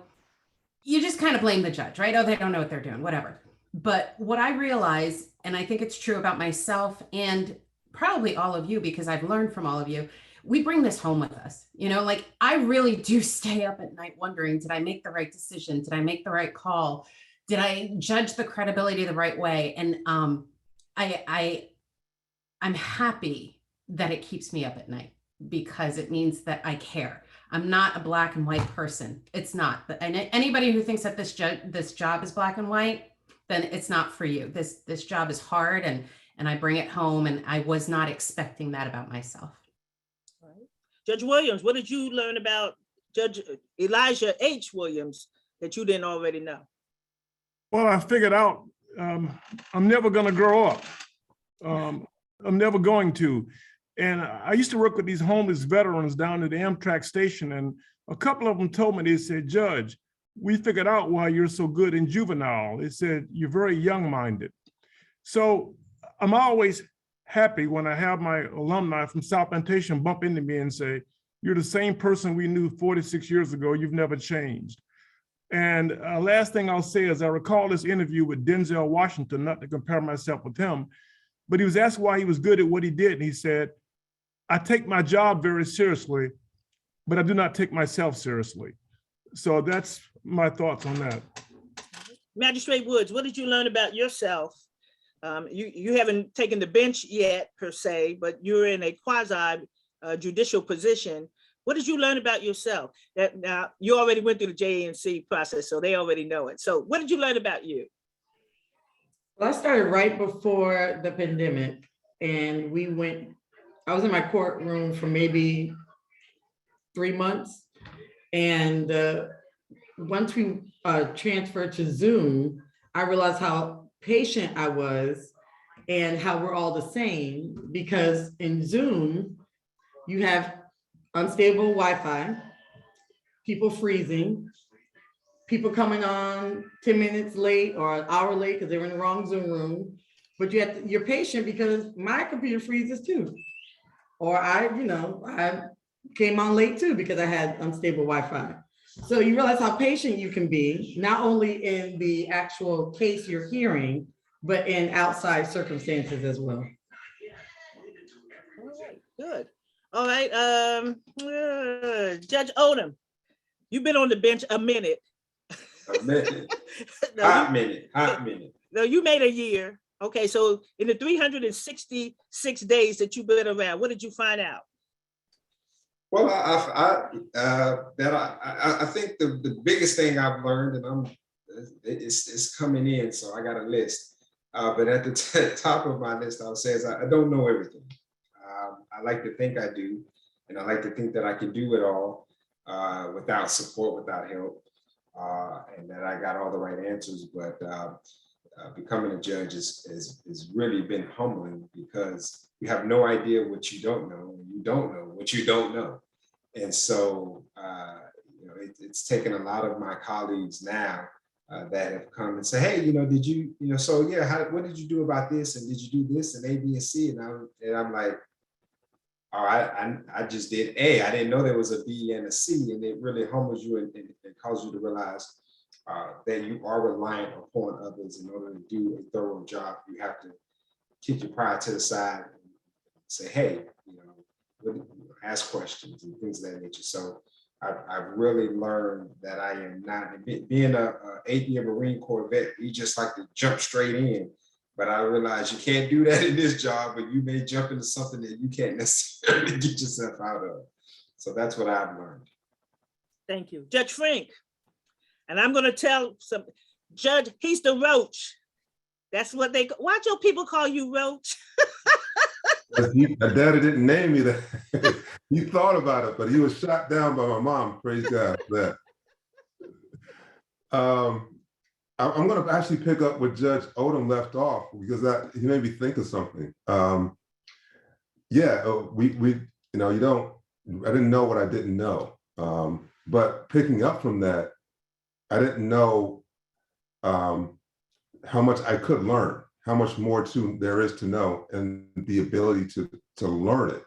you just kind of blame the judge, right? Oh, they don't know what they're doing, whatever. But what I realize, and I think it's true about myself and probably all of you, because I've learned from all of you, we bring this home with us. You know, like I really do stay up at night wondering, did I make the right decision? Did I make the right call? Did I judge the credibility the right way? And I'm happy that it keeps me up at night because it means that I care. I'm not a black and white person. It's not. And anybody who thinks that this job is black and white, then it's not for you. This job is hard, and I bring it home, and I was not expecting that about myself.
All right. Judge Williams, what did you learn about Judge Elijah H. Williams that you didn't already know?
Well, I figured out I'm never going to grow up. I'm never going to. And I used to work with these homeless veterans down at the Amtrak station, and a couple of them told me, they said, Judge, we figured out why you're so good in juvenile. They said, you're very young-minded. So I'm always happy when I have my alumni from South Plantation bump into me and say, you're the same person we knew 46 years ago, you've never changed. And last thing I'll say is I recall this interview with Denzel Washington, not to compare myself with him, but he was asked why he was good at what he did. And he said, I take my job very seriously, but I do not take myself seriously. So that's my thoughts on that.
Magistrate Woods, what did you learn about yourself? You haven't taken the bench yet per se, but you're in a quasi judicial position. What did you learn about yourself? That now you already went through the JNC process, so they already know it. So what did you learn about you?
Well, I started right before the pandemic, and I was in my courtroom for maybe 3 months. And once we transferred to Zoom, I realized how patient I was and how we're all the same, because in Zoom, you have unstable Wi-Fi, people freezing, people coming on 10 minutes late or an hour late because they were in the wrong Zoom room. But you're patient because my computer freezes too. Or I came on late too because I had unstable Wi-Fi. So you realize how patient you can be, not only in the actual case you're hearing, but in outside circumstances as well.
All right, good. All right, Judge Odom, you've been on the bench a minute.
A minute. Hot minute.
No, you made a year. Okay, so in the 366 days that you've been around, what did you find out?
Well, I think the biggest thing I've learned, and it's coming in, so I got a list. But at the top of my list, I'll say is I don't know everything. I like to think I do, and I like to think that I can do it all without support, without help, and that I got all the right answers. But becoming a judge has really been humbling, because you have no idea what you don't know, and you don't know what you don't know. And so, it's taken a lot of my colleagues now that have come and say, hey, did you, what did you do about this? And did you do this and A, B, and C? And I'm like, all right, I just did A. I didn't know there was a B and a C. And it really humbles you and causes you to realize that you are reliant upon others in order to do a thorough job. You have to keep your pride to the side and say, hey, ask questions and things of that nature. So I've really learned that I am not, being a 8-year Marine Corps vet, we just like to jump straight in. But I realize you can't do that in this job, but you may jump into something that you can't necessarily get yourself out of. So that's what I've learned.
Thank you. Judge Frank. And I'm gonna tell some, Judge, he's the roach. That's what they, why'd your people call you roach?
My daddy didn't name me that. He thought about it, but he was shot down by my mom. Praise God for that. I'm going to actually pick up what Judge Odom left off because he made me think of something. I didn't know what I didn't know. But picking up from that, I didn't know how much I could learn, how much more there is to know, and the ability to learn it.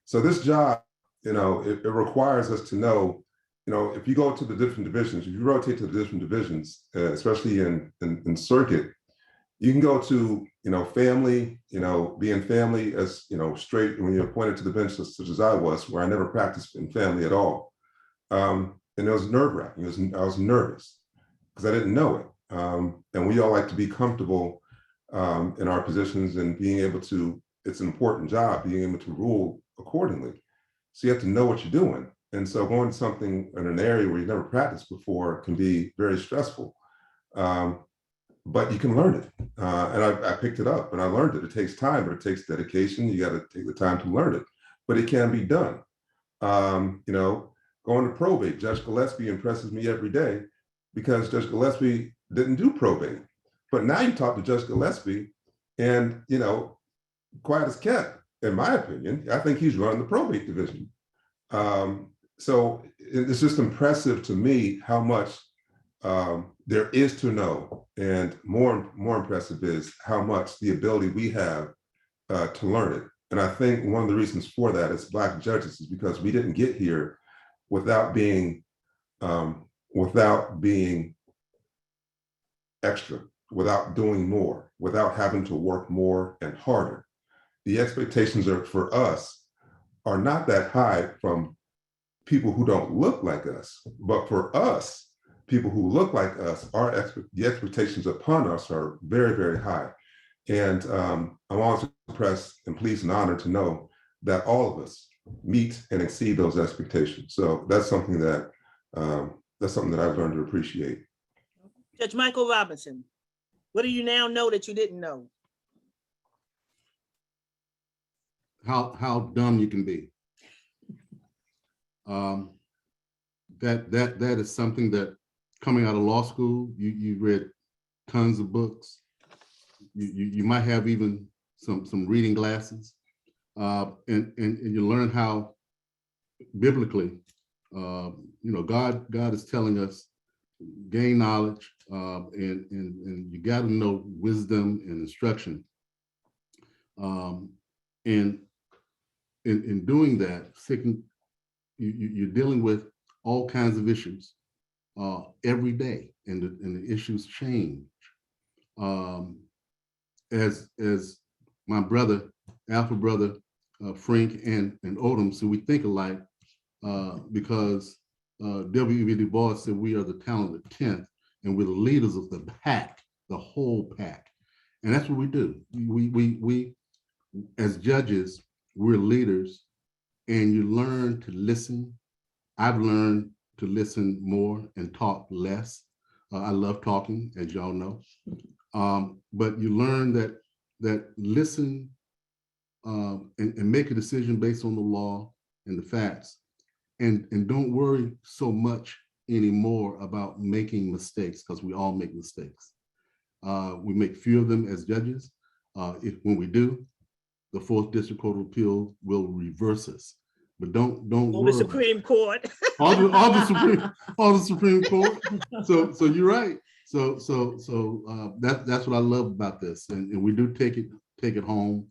So this job, it requires us to know, if you go to the different divisions, if you rotate to the different divisions, especially in circuit, you can go to, family, being family as, straight when you're appointed to the bench, such as I was, where I never practiced in family at all. And it was nerve-wracking. I was nervous because I didn't know it. And we all like to be comfortable in our positions and being able to, it's an important job, being able to rule accordingly. So you have to know what you're doing. And so going to something in an area where you've never practiced before can be very stressful. But you can learn it. And I picked it up and I learned it. It takes time, but it takes dedication. You got to take the time to learn it, but it can be done. Going to probate, Judge Gillespie impresses me every day because Judge Gillespie didn't do probate. But now you talk to Judge Gillespie and, quiet as kept, in my opinion, I think he's running the probate division. So it's just impressive to me how much there is to know. And more impressive is how much the ability we have to learn it. And I think one of the reasons for that is Black judges is because we didn't get here without being extra, without doing more, without having to work more and harder. The expectations for us are not that high from people who don't look like us, but for us, people who look like us, the expectations upon us are very, very high. And I'm always impressed and pleased and honored to know that all of us meet and exceed those expectations. So that's something that I've learned to appreciate.
Judge Michael Robinson, what do you now know that you didn't know?
How dumb you can be. That is something that coming out of law school, you read tons of books. You might have even some reading glasses, and you learn how biblically, God is telling us gain knowledge, and you got to know wisdom and instruction. And in doing that, you're dealing with all kinds of issues every day, and the issues change. As my brother, alpha brother, Frank and Odom, so we think alike because W.E.B. Du Bois said we are the talented 10th and we're the leaders of the pack, the whole pack. And that's what we do. We as judges, we're leaders, and you learn to listen. I've learned to listen more and talk less. I love talking, as y'all know. But you learn that listen and make a decision based on the law and the facts, and don't worry so much anymore about making mistakes, because we all make mistakes. We make few of them as judges. When we do, the 4th District Court of Appeal will reverse us. But don't worry.
The Supreme Court.
all the Supreme Court. So you're right. So that's what I love about this, and we do take it home,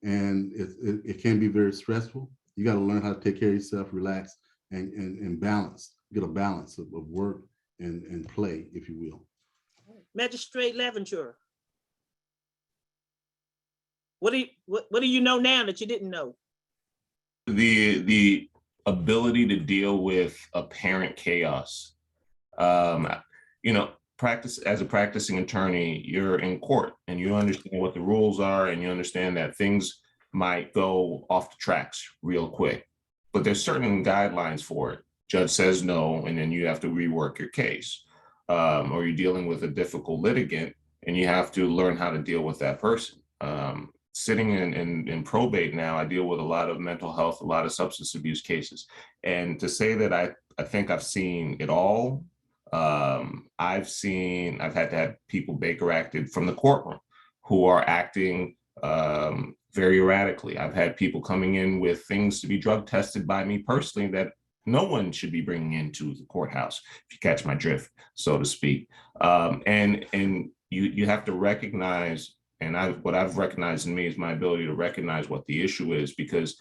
and it can be very stressful. You got to learn how to take care of yourself, relax, and balance. Get a balance of work and play, if you will.
Magistrate Leventure, what do you know now that you didn't know?
The ability to deal with apparent chaos. Practice as a practicing attorney, you're in court and you understand what the rules are, and you understand that things might go off the tracks real quick, but there's certain guidelines for it. Judge says no, and then you have to rework your case. Or you're dealing with a difficult litigant and you have to learn how to deal with that person. Sitting in probate now, I deal with a lot of mental health, a lot of substance abuse cases. And to say that I think I've seen it all, I've had to have people Baker acted from the courtroom who are acting very erratically. I've had people coming in with things to be drug tested by me personally that no one should be bringing into the courthouse, if you catch my drift, so to speak. And you have to recognize, and what I've recognized in me is my ability to recognize what the issue is, because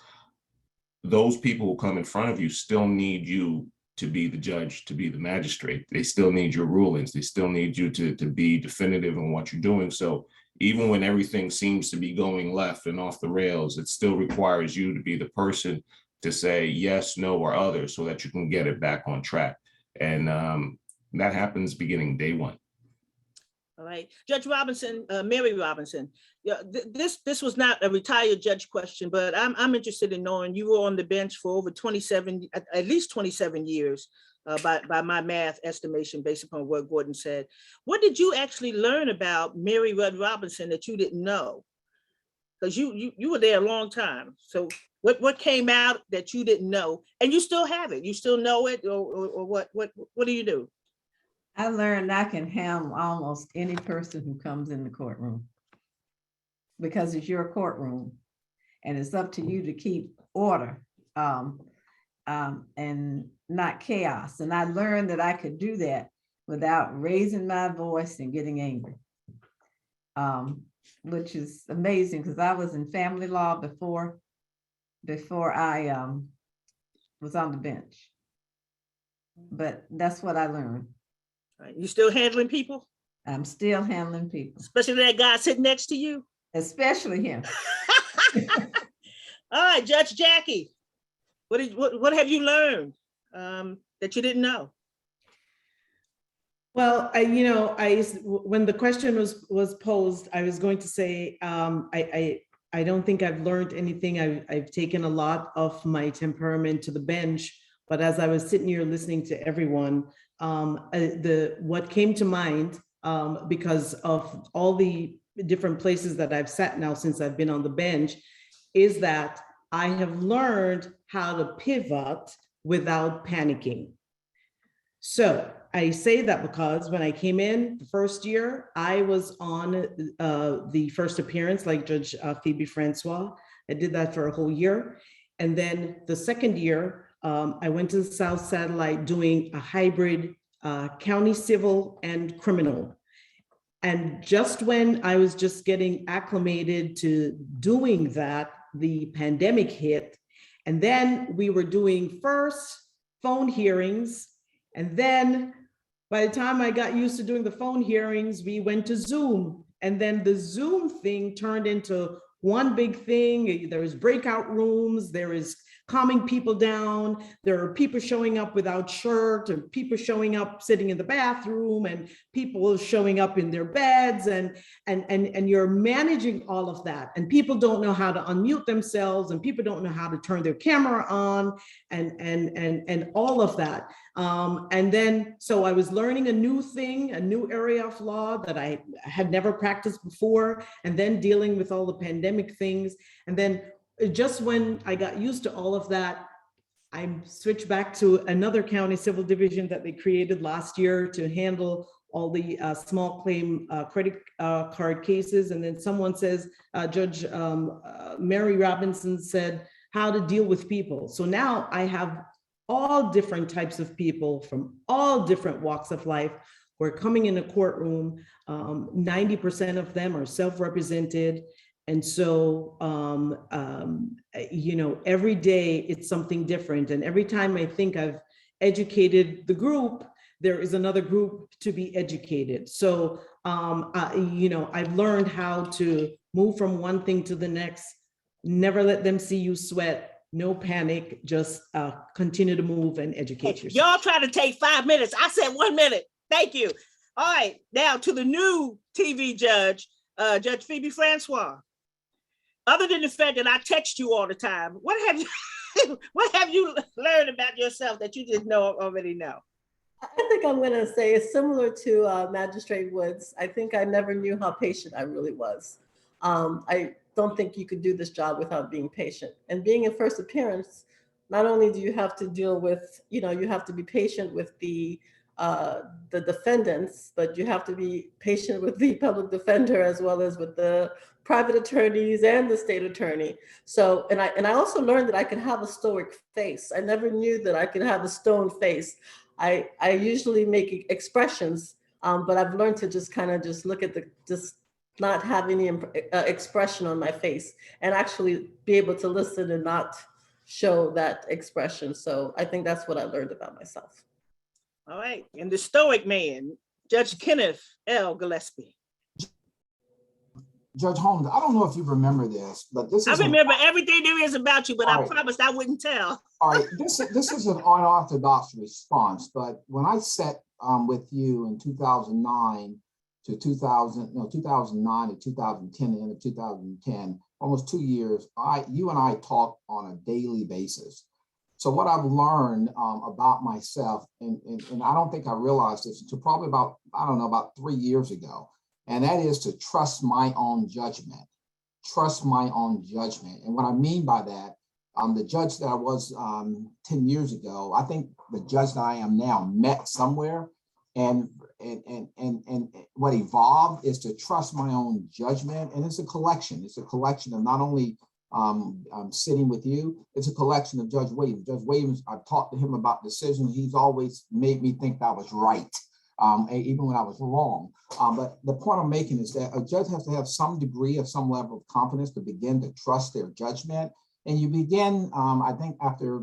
those people who come in front of you still need you to be the judge, to be the magistrate. They still need your rulings. They still need you to be definitive in what you're doing. So even when everything seems to be going left and off the rails, it still requires you to be the person to say yes, no, or other, so that you can get it back on track. And that happens beginning day one.
All right, Judge Robinson, Mary Robinson. Yeah, this was not a retired judge question, but I'm interested in knowing, you were on the bench for over 27, at least 27 years, by my math estimation, based upon what Gordon said. What did you actually learn about Mary Rudd Robinson that you didn't know? Because you were there a long time. So what came out that you didn't know, and you still have it? You still know it, or what do you do?
I learned I can handle almost any person who comes in the courtroom, because it's your courtroom and it's up to you to keep order and not chaos. And I learned that I could do that without raising my voice and getting angry, which is amazing, because I was in family law before I was on the bench. But that's what I learned.
You still handling people?
I'm still handling people.
Especially that guy sitting next to you?
Especially him.
All right, Judge Jackie, what have you learned that you didn't know?
Well, when the question was posed, I was going to say, I don't think I've learned anything. I've taken a lot of my temperament to the bench, but as I was sitting here listening to everyone, what came to mind, because of all the different places that I've sat now since I've been on the bench, is that I have learned how to pivot without panicking. So I say that because when I came in the first year, I was on the first appearance, like Judge Phoebe Francois. I did that for a whole year. And then the second year, I went to the South Satellite doing a hybrid county civil and criminal. And just when I was just getting acclimated to doing that, the pandemic hit. And then we were doing first phone hearings. And then by the time I got used to doing the phone hearings, we went to Zoom. And then the Zoom thing turned into one big thing. There is breakout rooms, there is calming people down, there are people showing up without shirt, and people showing up sitting in the bathroom, and people showing up in their beds, and you're managing all of that. And people don't know how to unmute themselves, and people don't know how to turn their camera on, and all of that. And then, so I was learning a new thing, a new area of law that I had never practiced before, and then dealing with all the pandemic things. And then just when I got used to all of that, I switched back to another county civil division that they created last year to handle all the small claim credit card cases. And then someone says, Judge Mary Robinson said, how to deal with people. So now I have all different types of people from all different walks of life who are coming in a courtroom. 90% of them are self-represented. And so, every day it's something different. And every time I think I've educated the group, there is another group to be educated. So, I've learned how to move from one thing to the next, never let them see you sweat, no panic, just continue to move and educate yourself.
Y'all try to take 5 minutes. I said 1 minute. Thank you. All right, now to the new TV judge, Judge Phoebe Francois. Other than the fact that I text you all the time, what have you What have you learned about yourself that you just already know?
I think I'm going to say it's similar to Magistrate Woods. I think I never knew how patient I really was. I don't think you could do this job without being patient. And being in first appearance, not only do you have to deal with, you have to be patient with the defendants, but you have to be patient with the public defender as well as with the private attorneys and the state attorney. So, and I also learned that I could have a stoic face. I never knew that I could have a stone face. I usually make expressions, but I've learned to just kind of just look at just not have any expression on my face and actually be able to listen and not show that expression. So I think that's what I learned about myself.
All right. And the stoic man, Judge Kenneth L. Gillespie.
Judge Holmes, I don't know if you remember this, but this is—
I remember everything there is about you, but I promised I wouldn't tell.
All right, this is an unorthodox response, but when I sat with you in 2009 to 2009 to 2010, the end of 2010, almost 2 years, you and I talked on a daily basis. So what I've learned about myself, and I don't think I realized this until probably about 3 years ago, and that is to trust my own judgment. Trust my own judgment. And what I mean by that, the judge that I was 10 years ago, I think the judge that I am now met somewhere, and what evolved is to trust my own judgment. And it's a collection. It's a collection of not only sitting with you, it's a collection of Judge Williams. Judge Williams, I've talked to him about decisions. He's always made me think that I was right, even when I was wrong. But the point I'm making is that a judge has to have some degree of some level of confidence to begin to trust their judgment. And you begin, I think after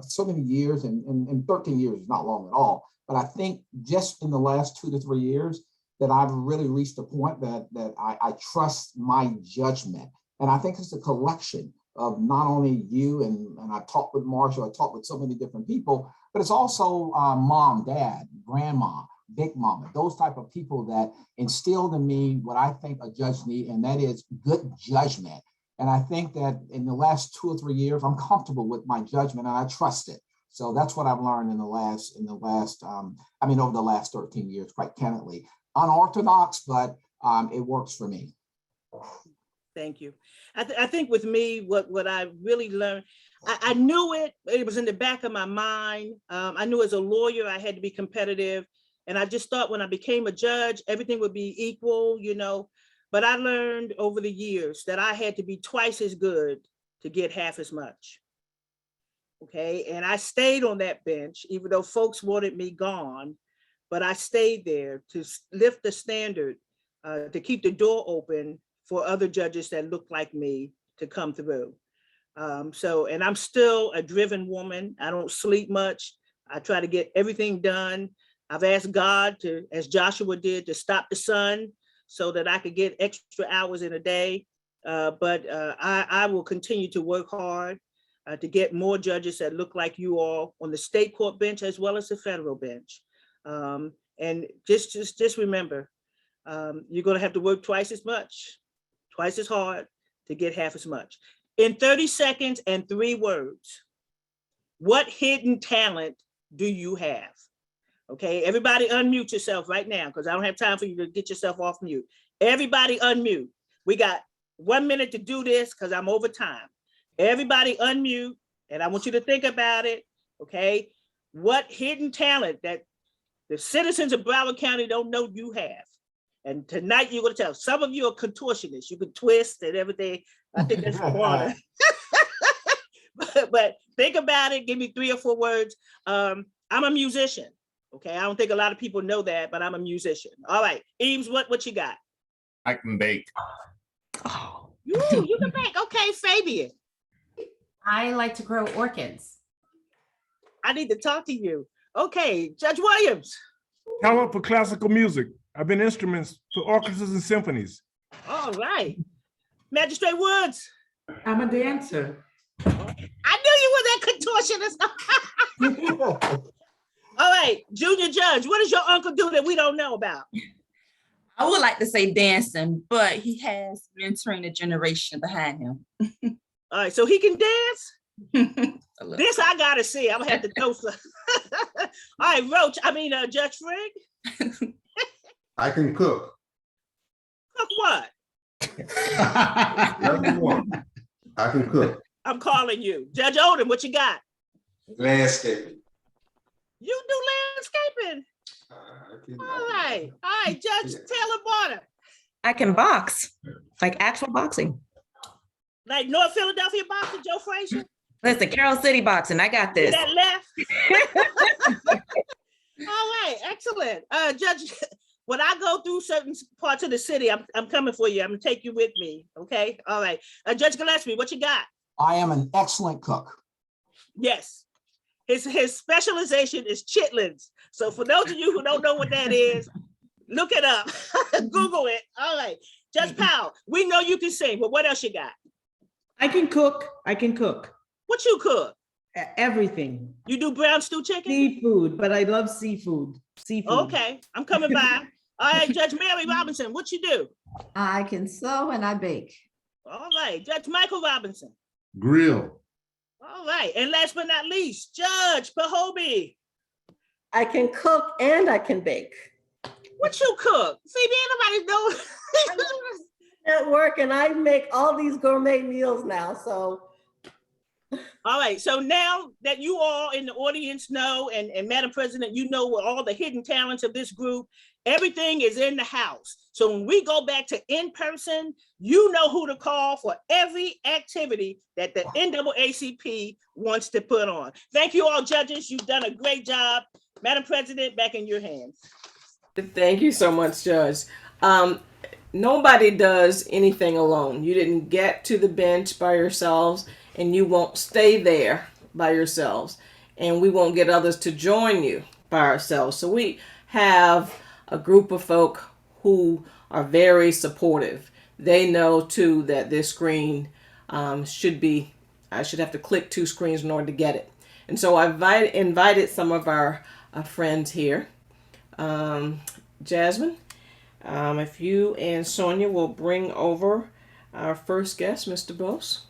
so many years, and 13 years is not long at all, but I think just in the last 2 to 3 years that I've really reached a point that I trust my judgment. And I think it's a collection of not only you, and I talked with Marshall, I talked with so many different people, but it's also mom, dad, grandma, big mama, those type of people that instilled in me what I think a judge needs, and that is good judgment. And I think that in the last 2 or 3 years, I'm comfortable with my judgment and I trust it. So that's what I've learned over the last 13 years, quite candidly. Unorthodox, but it works for me.
Thank you. I think with me, what I really learned, I knew it was in the back of my mind. I knew as a lawyer, I had to be competitive. And I just thought when I became a judge, everything would be equal, but I learned over the years that I had to be twice as good to get half as much. Okay. And I stayed on that bench, even though folks wanted me gone, but I stayed there to lift the standard, to keep the door open for other judges that look like me to come through. And I'm still a driven woman. I don't sleep much. I try to get everything done. I've asked God to, as Joshua did, to stop the sun so that I could get extra hours in a day. But I will continue to work hard to get more judges that look like you all on the state court bench as well as the federal bench. And just remember, you're going to have to work twice as much, twice as hard to get half as much. In 30 seconds and 3 words, what hidden talent do you have? Okay, everybody unmute yourself right now because I don't have time for you to get yourself off mute. Everybody unmute. We got 1 minute to do this because I'm over time. Everybody unmute, and I want you to think about it, okay? What hidden talent that the citizens of Broward County don't know you have? And tonight you're going to tell. Some of you are contortionists. You can twist and everything. I think that's water. But think about it. Give me 3 or 4 words. I'm a musician. Okay, I don't think a lot of people know that, but I'm a musician. All right, Eames, what you got?
I can bake.
Ooh, you can bake. Okay, Fabian.
I like to grow orchids.
I need to talk to you. Okay, Judge Williams.
Talent for classical music. I've been instruments for orchestras and symphonies.
All right. Magistrate Woods.
I'm a dancer.
I knew you were that contortionist. All right, Junior Judge, what does your uncle do that we don't know about?
I would like to say dancing, but he has mentoring a generation behind him.
All right, so he can dance? This I gotta see. I'm gonna have to go. All right, Judge Frank.
I can cook.
Cook what?
Whatever you want. I can cook.
I'm calling you. Judge Odom, what you got?
Landscaping.
You do landscaping. All right, Judge Taylor Barter.
I can box, like actual boxing.
Like North Philadelphia boxing, Joe Frazier?
Listen, Carroll City boxing, I got this.
That left. All right, excellent. Judge, when I go through certain parts of the city, I'm coming for you. I'm gonna take you with me. Okay. All right. Judge Gillespie, what you got?
I am an excellent cook.
Yes. His specialization is chitlins. So for those of you who don't know what that is, look it up. Google it. All right. Judge Powell, we know you can sing, but what else you got?
I can cook. I can cook.
What you cook?
Everything.
You do brown stew chicken?
Seafood, but I love seafood. Seafood.
Okay, I'm coming by. All right, Judge Mary Robinson, what you do?
I can sew and I bake.
All right, Judge Michael Robinson.
Grill.
All right, and last but not least, Judge Pahobi.
I can cook and I can bake.
What you cook? See, anybody know?
At work, and I make all these gourmet meals now, so.
All right, so now that you all in the audience know, and Madam President, you know what all the hidden talents of this group, everything is in the house. So when we go back to in person, you know who to call for every activity that the NAACP wants to put on. Thank you all, judges. You've done a great job. Madam President, back in your hands.
Thank you so much, Judge. Nobody does anything alone. You didn't get to the bench by yourselves, and you won't stay there by yourselves, and we won't get others to join you by ourselves. So we have a group of folk who are very supportive. They know too that this screen I should have to click 2 screens in order to get it. And so I invited some of our friends here. Jasmine, if you and Sonia will bring over our first guest, Mr. Bose.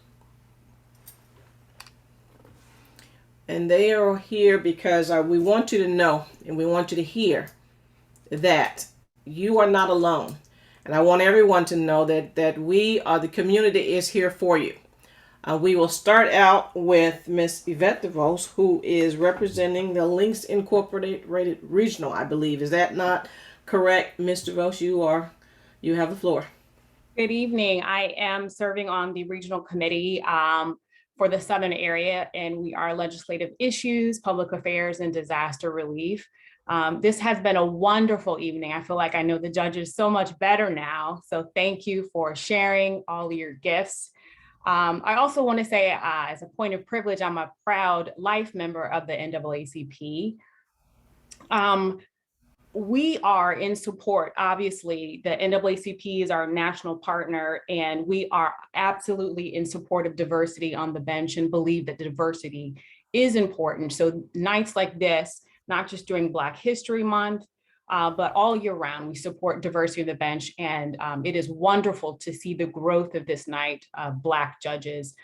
And they are here because we want you to know and we want you to hear that you are not alone. And I want everyone to know that we are, the community is here for you. We will start out with Miss Yvette DeVos, who is representing the Links Incorporated Regional, I believe. Is that not correct, Ms. DeVos? You have the floor.
Good evening. I am serving on the regional committee for the Southern area, and we are legislative issues, public affairs, and disaster relief. This has been a wonderful evening. I feel like I know the judges so much better now. So thank you for sharing all of your gifts. I also want to say, as a point of privilege, I'm a proud life member of the NAACP. We are in support, obviously, the NAACP is our national partner, and we are absolutely in support of diversity on the bench and believe that diversity is important. So nights like this, not just during Black History Month, but all year round, we support diversity on the bench. And it is wonderful to see the growth of this night of Black judges.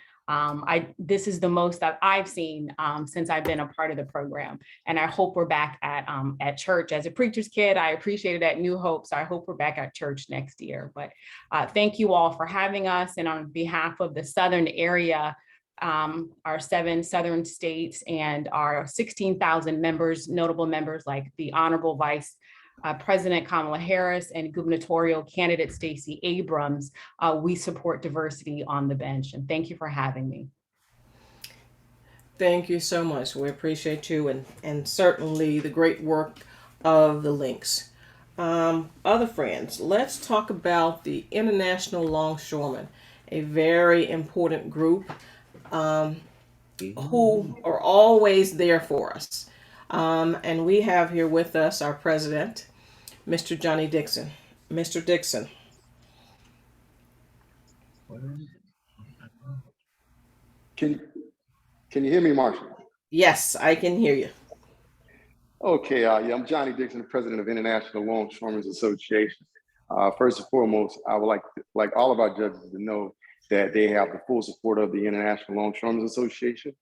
This is the most that I've seen since I've been a part of the program. And I hope we're back at church. As a preacher's kid, I appreciated at New Hope. So I hope we're back at church next year. But thank you all for having us. And on behalf of the Southern area, our 7 Southern states and our 16,000 members, notable members like the Honorable Vice President Kamala Harris and gubernatorial candidate Stacey Abrams, we support diversity on the bench. And thank you for having me.
Thank you so much. We appreciate you and certainly the great work of the Links. Other friends, let's talk about the International Longshoremen, a very important group who are always there for us. And we have here with us our president, Mr. Johnny Dixon. Mr. Dixon.
Can you hear me, Marshall?
Yes, I can hear you.
Okay, yeah, I'm Johnny Dixon, the president of International Longshoremen's Association. First and foremost, I would like all of our judges to know that they have the full support of the International Longshoremen's Association.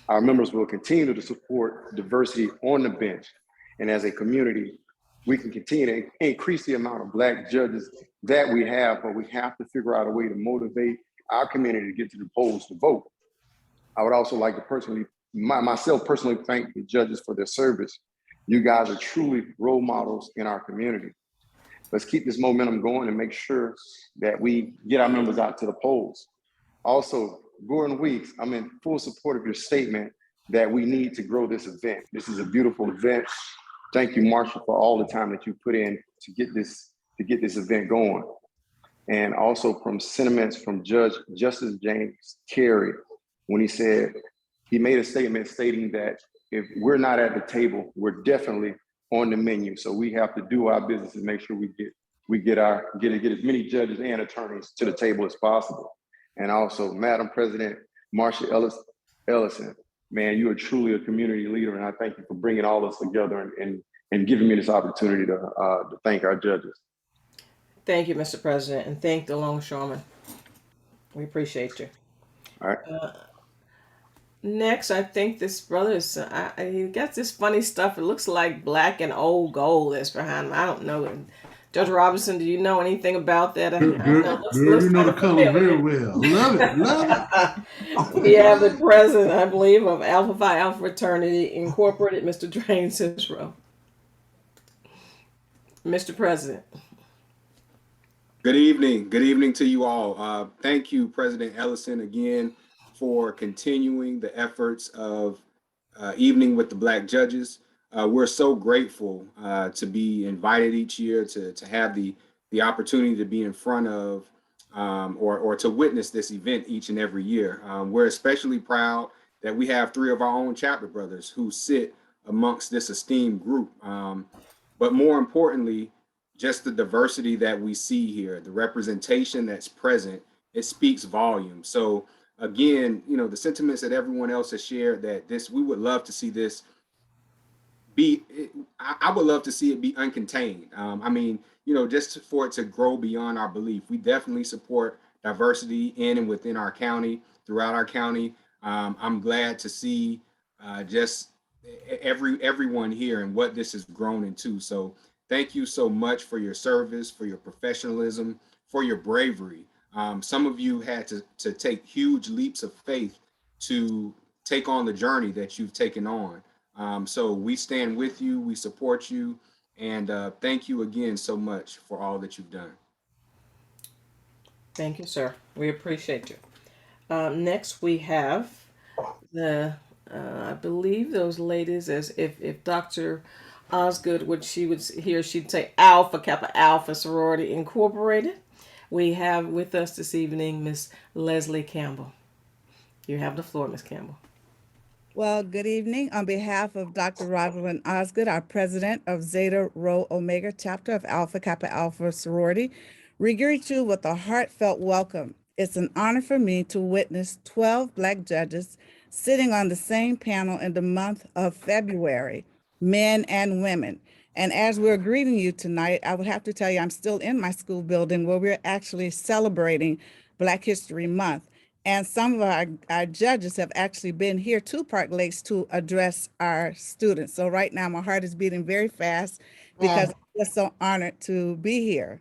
Our members will continue to support diversity on the bench. And as a community, we can continue to increase the amount of Black judges that we have, but we have to figure out a way to motivate our community to get to the polls to vote. I would also like to myself personally thank the judges for their service. You guys are truly role models in our community. Let's keep this momentum going and make sure that we get our members out to the polls. Also, Gordon Weeks, I'm in full support of your statement that we need to grow this event. This is a beautiful event. Thank you, Marshall, for all the time that you put in to get this event going. And also from sentiments from Justice James Carey, when he made a statement stating that if we're not at the table, we're definitely on the menu. So we have to do our business and make sure we get as many judges and attorneys to the table as possible. And also, Madam President Marsha Ellison, man, you are truly a community leader, and I thank you for bringing all of us together and giving me this opportunity to thank our judges.
Thank you, Mr. President, and thank the longshoremen. We appreciate you.
All right.
Next, I think this brother is, he got this funny stuff. It looks like black and old gold that's behind him. I don't know. Judge Robinson, do you know anything about that?
Girl, you know the color very well. Love it, love it.
We have the president, I believe, of Alpha Phi Alpha Fraternity Incorporated, Mr. Drain Cicero. Mr. President.
Good evening. Good evening to you all. Thank you, President Ellison, again, for continuing the efforts of Evening with the Black Judges. We're so grateful to be invited each year to have the opportunity to be in front of or to witness this event each and every year. We're especially proud that we have 3 of our own chapter brothers who sit amongst this esteemed group. But more importantly, just the diversity that we see here, the representation that's present, it speaks volumes. So again, you know, the sentiments that everyone else has shared, that we would love to see this I would love to see it be uncontained. I mean, you know, just for it to grow beyond our belief. We definitely support diversity in and within our county, throughout our county. I'm glad to see just everyone here and what this has grown into. So thank you so much for your service, for your professionalism, for your bravery. Some of you had to take huge leaps of faith to take on the journey that you've taken on. So we stand with you, we support you, and thank you again so much for all that you've done.
Thank you, sir. We appreciate you. Next, we have I believe those ladies, as if Dr. Osgood she'd say Alpha Kappa Alpha Sorority Incorporated. We have with us this evening Miss Leslie Campbell. You have the floor, Miss Campbell.
Well, good evening. On behalf of Dr. Rosalind Osgood, our president of Zeta Rho Omega chapter of Alpha Kappa Alpha Sorority, we greet you with a heartfelt welcome. It's an honor for me to witness 12 Black judges sitting on the same panel in the month of February, men and women. And as we're greeting you tonight, I would have to tell you, I'm still in my school building where we're actually celebrating Black History Month. And some of our judges have actually been here to Park Lakes to address our students. So right now, my heart is beating very fast because I'm just so honored to be here.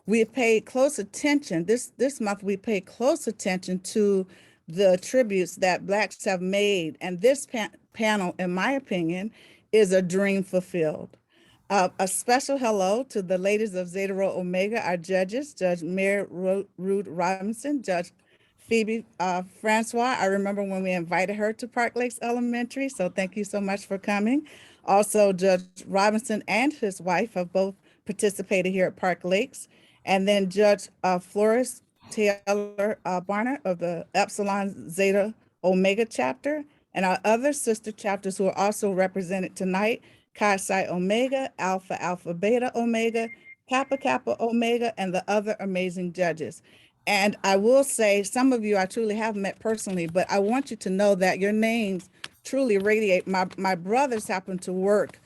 We paid close attention, this month we paid close attention to the tributes that Blacks have made. And this panel, in my opinion, is a dream fulfilled. A special hello to the ladies of Zeta Rho Omega, our judges, Judge Mary Rude Robinson, Judge Phoebe Francois. I remember when we invited her to Park Lakes Elementary, so thank you so much for coming. Also, Judge Robinson and his wife have both participated here at Park Lakes. And then Judge Flores Taylor Barner of the Epsilon Zeta Omega chapter, and our other sister chapters who are also represented tonight, Chi Psi Omega, Alpha Alpha Beta Omega, Kappa Kappa Omega, and the other amazing judges. And I will say, some of you I truly have met personally, but I want you to know that your names truly radiate. My brothers happen to work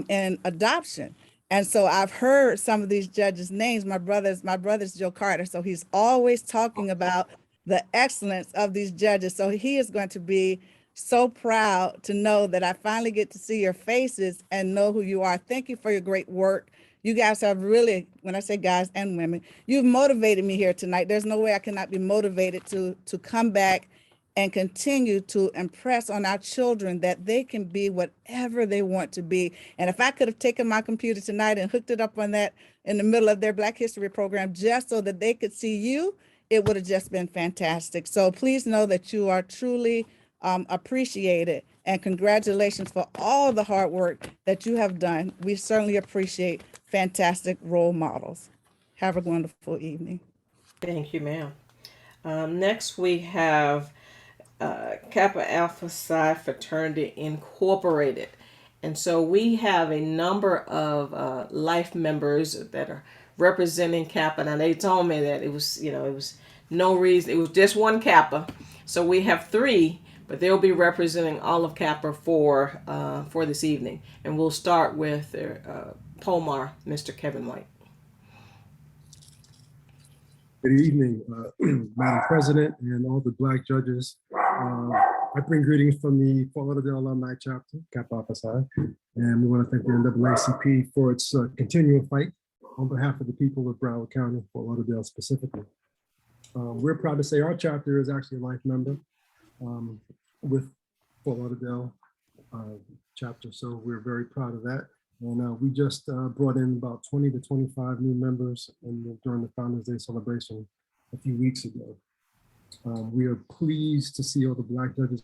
in adoption. And so I've heard some of these judges' names. My brother's Joe Carter. So he's always talking about the excellence of these judges. So he is going to be so proud to know that I finally get to see your faces and know who you are. Thank you for your great work. You guys have really, when I say guys and women, you've motivated me here tonight. There's no way I cannot be motivated to come back and continue to impress on our children that they can be whatever they want to be. And if I could have taken my computer tonight and hooked it up on that in the middle of their Black History program, just so that they could see you, it would have just been fantastic. So please know that you are truly appreciated, and congratulations for all the hard work that you have done. We certainly appreciate fantastic role models. Have a wonderful evening.
Thank you, ma'am. Next, we have Kappa Alpha Psi Fraternity Incorporated. And so we have a number of life members that are representing Kappa. Now they told me that it was no reason, it was just one Kappa. So we have three, but they'll be representing all of Kappa for this evening. And we'll start with Pomar, Mr. Kevin White.
Good evening, Madam President and all the Black judges. I bring greetings from the Fort Lauderdale Alumni Chapter, Kappa Alpha Psi, and we want to thank the NAACP for its continual fight on behalf of the people of Broward County, Fort Lauderdale specifically. We're proud to say our chapter is actually a life member with Fort Lauderdale chapter, so we're very proud of that. And we just brought in about 20 to 25 new members during the Founders Day celebration a few weeks ago. We are pleased to see all the Black judges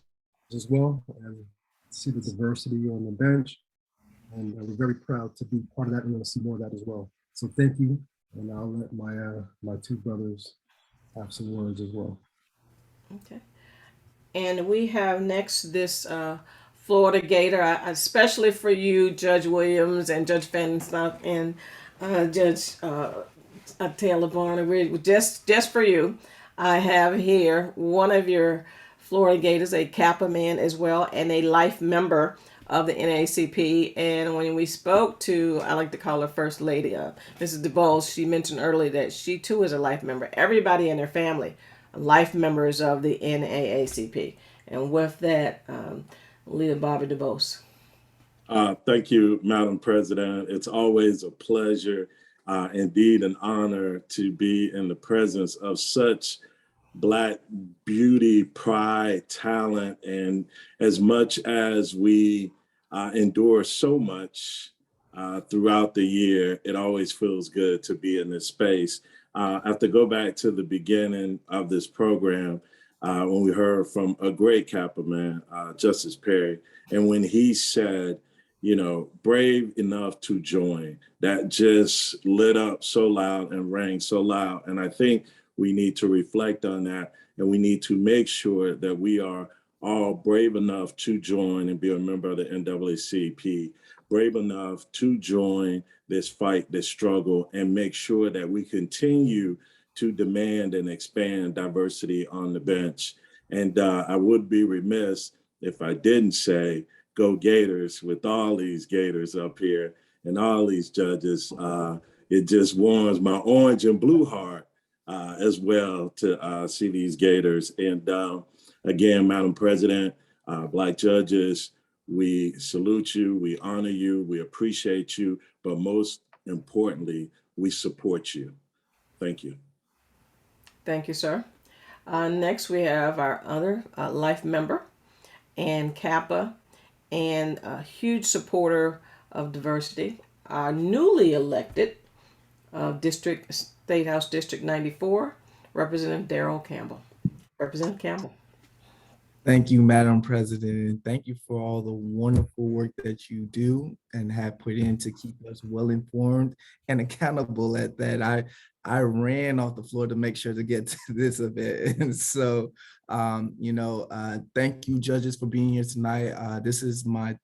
as well and see the diversity on the bench. And we're very proud to be part of that and want to see more of that as well. So thank you. And I'll let my two brothers have some words as well.
Okay. And we have next this Florida Gator, especially for you, Judge Williams and Judge Fenstock and Judge Taylor Barner. Just for you, I have here one of your Florida Gators, a Kappa man as well, and a life member of the NAACP. And when we spoke to, I like to call her First Lady, Mrs. DeBose, she mentioned earlier that she too is a life member. Everybody in their family are life members of the NAACP. And with that, Leader Bobby DeBose.
Thank you, Madam President. It's always a pleasure, indeed an honor to be in the presence of such Black beauty, pride, talent, and as much as we endure so much throughout the year, it always feels good to be in this space. I have to go back to the beginning of this program when we heard from a great Kappa man, Justice Perry, and when he said, brave enough to join, that just lit up so loud and rang so loud. And I think we need to reflect on that, and we need to make sure that we are all brave enough to join and be a member of the NAACP, brave enough to join this fight, this struggle, and make sure that we continue to demand and expand diversity on the bench. And I would be remiss if I didn't say, go Gators, with all these Gators up here and all these judges. It just warms my orange and blue heart as well to see these Gators. And again, Madam President, Black judges, we salute you, we honor you, we appreciate you, but most importantly, we support you. Thank you.
Thank you, sir. Next, we have our other life member and Kappa and a huge supporter of diversity, our newly elected State House District 94, Representative Darrell Campbell. Representative Campbell.
Thank you, Madam President. Thank you for all the wonderful work that you do and have put in to keep us well informed and accountable at that. I ran off the floor to make sure to get to this event. And so, thank you, judges, for being here tonight. This is my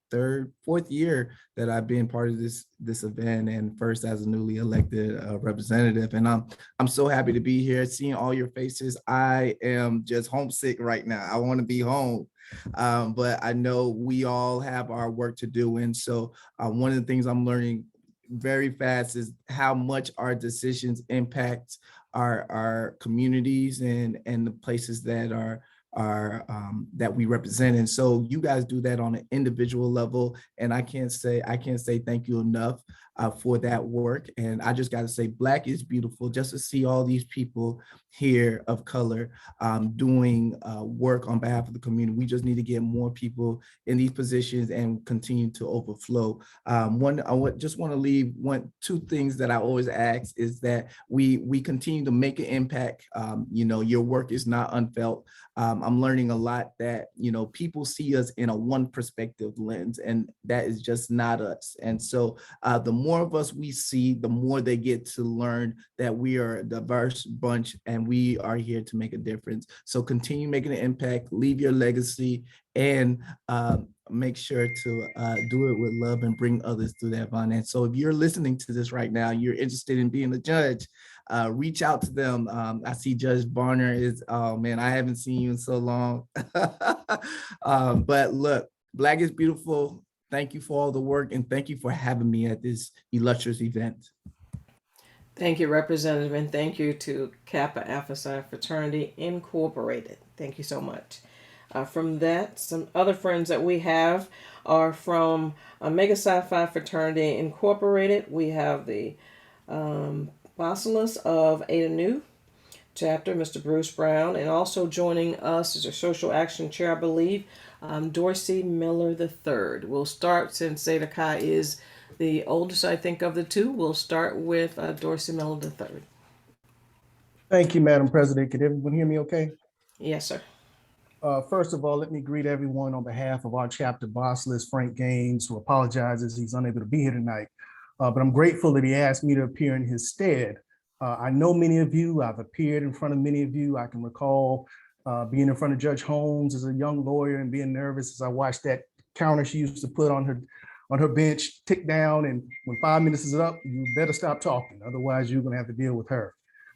fourth year that I've been part of this event, and first as a newly elected representative. And I'm so happy to be here, seeing all your faces. I am just homesick right now. I want to be home. But I know we all have our work to do. And so one of the things I'm learning very fast is how much our decisions impact our communities and the places that are that we represent. And so you guys do that on an individual level. And I can't say thank you enough for that work. And I just got to say, Black is beautiful. Just to see all these people here of color doing work on behalf of the community. We just need to get more people in these positions and continue to overflow. Just want to leave two things that I always ask is that we continue to make an impact. Your work is not unfelt. I'm learning a lot that, people see us in a one perspective lens, and that is just not us. And so the more of us we see, the more they get to learn that we are a diverse bunch and we are here to make a difference. So continue making an impact, leave your legacy, and make sure to do it with love and bring others through that bond. And so if you're listening to this right now, you're interested in being a judge, reach out to them. I see Judge Barner is, oh man, I haven't seen you in so long. But look, Black is beautiful. Thank you for all the work, and thank you for having me at this illustrious event.
Thank you, Representative, and thank you to Kappa Alpha Psi Fraternity Incorporated. Thank you so much. From that, some other friends that we have are from Omega Psi Phi Fraternity Incorporated. We have the Basileus of Eta Nu chapter, Mr. Bruce Brown, and also joining us is a social action chair, I believe, Dorsey Miller III. We'll start, since Zeta Chi is the oldest, I think, of the two. We'll start with Dorsey Miller III.
Thank you, Madam President. Can everyone hear me okay?
Yes, sir.
First of all, let me greet everyone on behalf of our chapter bossless, Frank Gaines, who apologizes he's unable to be here tonight. But I'm grateful that he asked me to appear in his stead. I know many of you, I've appeared in front of many of you. I can recall being in front of Judge Holmes as a young lawyer and being nervous as I watched that counter she used to put on her bench tick down, and when 5 minutes is up, you better stop talking, otherwise you're gonna have to deal with her.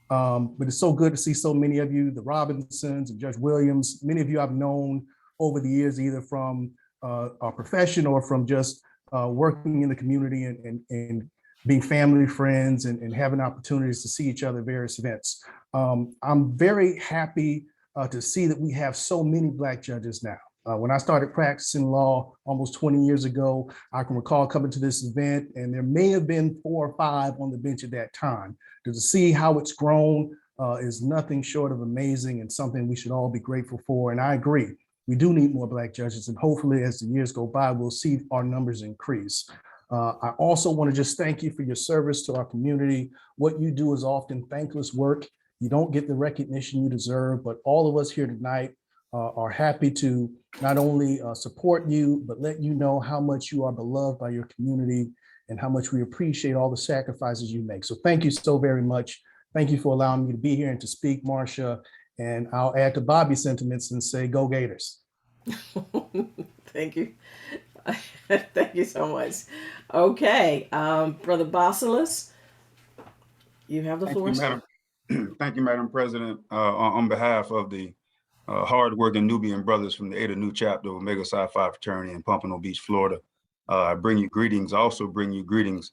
But it's so good to see so many of you, the Robinsons and Judge Williams. Many of you I've known over the years, either from our profession or from just working in the community and being family friends and having opportunities to see each other at various events. I'm very happy to see that we have so many Black judges now. When I started practicing law almost 20 years ago, I can recall coming to this event, and there may have been 4 or 5 on the bench at that time. To see how it's grown is nothing short of amazing and something we should all be grateful for. And I agree, we do need more Black judges, and hopefully as the years go by, we'll see our numbers increase. I also want to just thank you for your service to our community. What you do is often thankless work. You don't get the recognition you deserve, but all of us here tonight are happy to not only support you, but let you know how much you are beloved by your community and how much we appreciate all the sacrifices you make. So thank you so very much. Thank you for allowing me to be here and to speak, Marcia. And I'll add to Bobby's sentiments and say, go Gators.
Thank you. Thank you so much. Okay, Brother Basileus, you have the floor.
Thank you, Madam President. On behalf of the hardworking Nubian brothers from the Eta Nu chapter of Omega Psi Phi Fraternity in Pompano Beach, Florida, I bring you greetings. Also bring you greetings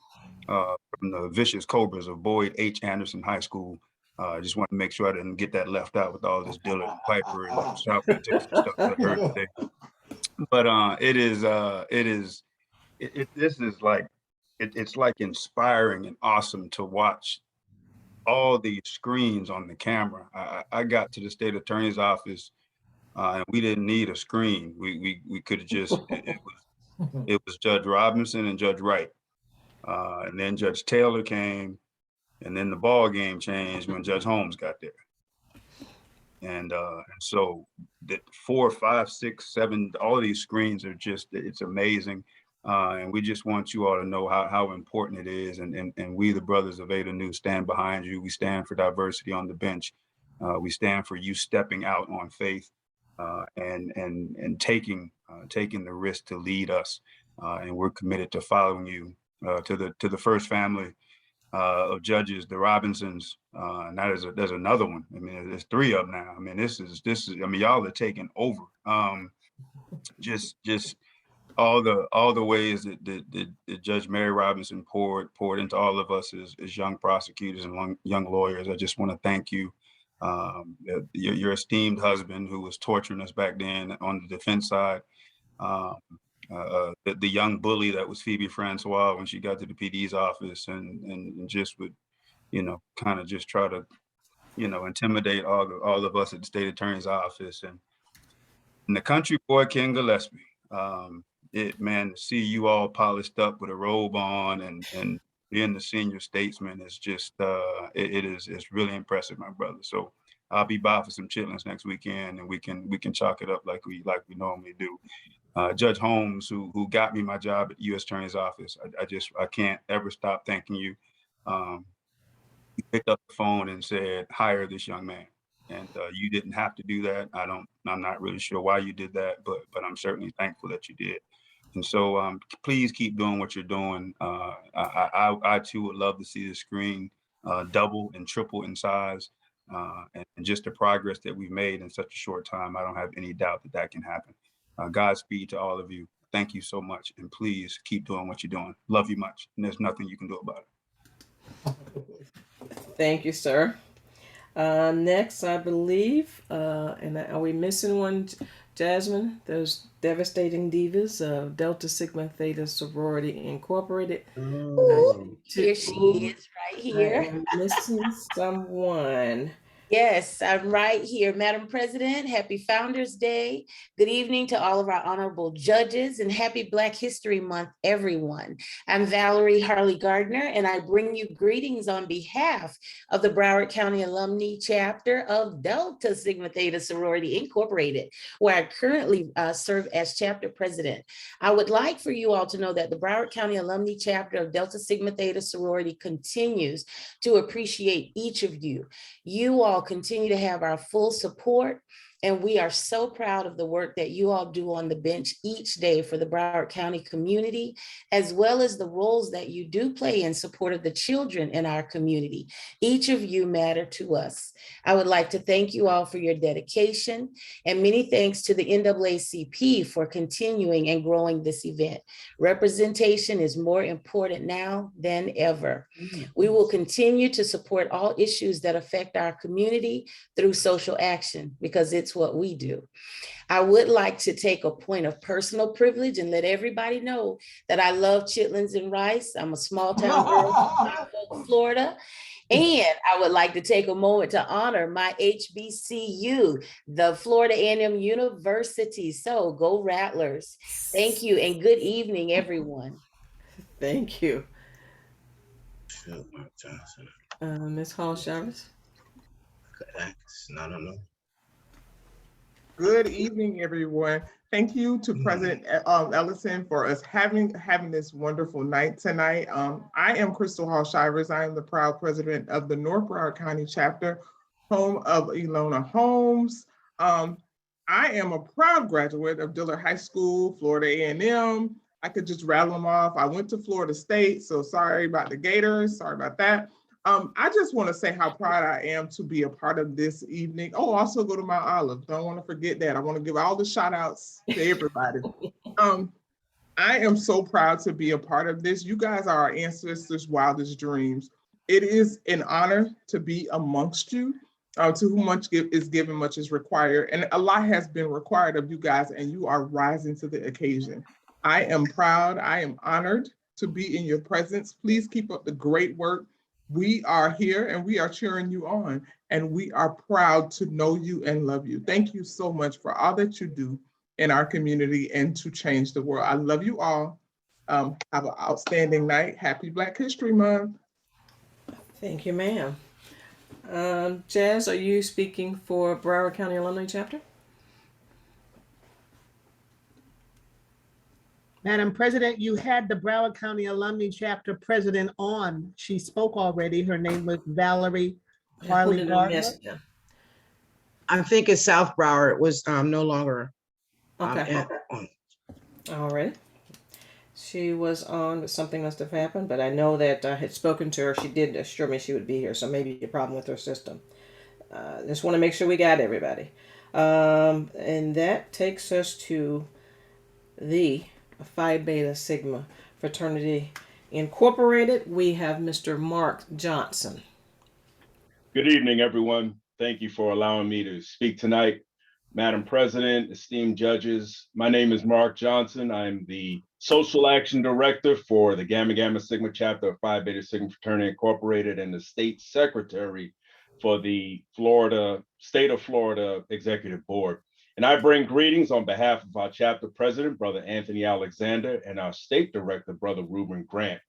from the Vicious Cobras of Boyd H. Anderson High School. I just want to make sure I didn't get that left out with all this Dillard and Piper and South Texas stuff that I heard today. But it's like inspiring and awesome to watch all these screens on the camera. I got to the state attorney's office and we didn't need a screen. We could have just, it was Judge Robinson and Judge Wright. And then Judge Taylor came, and then the ball game changed when Judge Holmes got there. And so the 4, 5, 6, 7, all of these screens are just, it's amazing. And we just want you all to know how important it is. And we, the brothers of Eta Nu, stand behind you. We stand for diversity on the bench. We stand for you stepping out on faith and taking the risk to lead us. And we're committed to following you to the first family of judges, the Robinsons, and there's another one. I mean, there's 3 of them now. I mean, this is, I mean, y'all are taking over. Just all the ways that Judge Mary Robinson poured into all of us as young prosecutors and young lawyers. I just want to thank you. Your esteemed husband, who was torturing us back then on the defense side, the young bully that was Phoebe Francois when she got to the PD's office and just would, kind of just try to, intimidate all of us at the state attorney's office, and the country boy Ken Gillespie. Man, to see you all polished up with a robe on and being the senior statesman is just it's really impressive, my brother. So I'll be by for some chitlins next weekend, and we can chalk it up like we normally do. Judge Holmes, who got me my job at the U.S. Attorney's Office, I can't ever stop thanking you. He picked up the phone and said, hire this young man. And you didn't have to do that. I'm not really sure why you did that, but I'm certainly thankful that you did. And so please keep doing what you're doing. I too would love to see the screen double and triple in size, and just the progress that we've made in such a short time. I don't have any doubt that can happen. Godspeed to all of you. Thank you so much. And please keep doing what you're doing. Love you much. And there's nothing you can do about it.
Thank you, sir. Next, I believe, and are we missing one, Jasmine? Those devastating divas of Delta Sigma Theta Sorority Incorporated.
Ooh, here she is, right here.
I am missing someone.
Yes, I'm right here. Madam President, happy Founders Day. Good evening to all of our honorable judges, and happy Black History Month, everyone. I'm Valerie Harley Gardner, and I bring you greetings on behalf of the Broward County Alumni Chapter of Delta Sigma Theta Sorority Incorporated, where I currently serve as chapter president. I would like for you all to know that the Broward County Alumni Chapter of Delta Sigma Theta Sorority continues to appreciate each of you. You all continue to have our full support, and we are so proud of the work that you all do on the bench each day for the Broward County community, as well as the roles that you do play in support of the children in our community. Each of you matter to us. I would like to thank you all for your dedication, and many thanks to the NAACP for continuing and growing this event. Representation is more important now than ever. We will continue to support all issues that affect our community through social action, because it's what we do. I would like to take a point of personal privilege and let everybody know that I love chitlins and rice. I'm a small town girl from Florida. And I would like to take a moment to honor my HBCU, the Florida A&M University. So go Rattlers. Thank you, and good evening, everyone.
Thank you. Ms. Hall-Chavez.
I don't know.
Good evening, everyone. Thank you to President Ellison for us having this wonderful night tonight. I am Crystal Hall-Chavez. I am the proud president of the North Broward County chapter, home of Ilona Holmes. I am a proud graduate of Dillard High School, Florida A&M. I could just rattle them off. I went to Florida State, so sorry about the Gators, sorry about that. I just want to say how proud I am to be a part of this evening. Oh, also go to Mount Olive. Don't want to forget that. I want to give all the shout outs to everybody. I am so proud to be a part of this. You guys are our ancestors' wildest dreams. It is an honor to be amongst you. To whom much is given, much is required. And a lot has been required of you guys, and you are rising to the occasion. I am proud. I am honored to be in your presence. Please keep up the great work. We are here and we are cheering you on, and we are proud to know you and love you. Thank you so much for all that you do in our community and to change the world. I love you all. Have an outstanding night. Happy Black History Month.
Thank you, ma'am. Jazz, are you speaking for Broward County Alumni Chapter?
Madam President, you had the Broward County Alumni Chapter president on. She spoke already. Her name was Valerie Harley Gardner.
I think it's South Broward. It was no longer.
Okay. All right. She was on, but something must have happened. But I know that I had spoken to her. She did assure me she would be here. So maybe a problem with her system. Just want to make sure we got everybody. And that takes us to the Phi Beta Sigma Fraternity Incorporated. We have Mr. Mark Johnson.
Good evening, everyone. Thank you for allowing me to speak tonight. Madam President, esteemed judges, my name is Mark Johnson. I'm the Social Action Director for the Gamma Gamma Sigma chapter of Phi Beta Sigma Fraternity Incorporated and the State Secretary for the State of Florida Executive Board. And I bring greetings on behalf of our chapter president, Brother Anthony Alexander, and our state director, Brother Ruben Grant.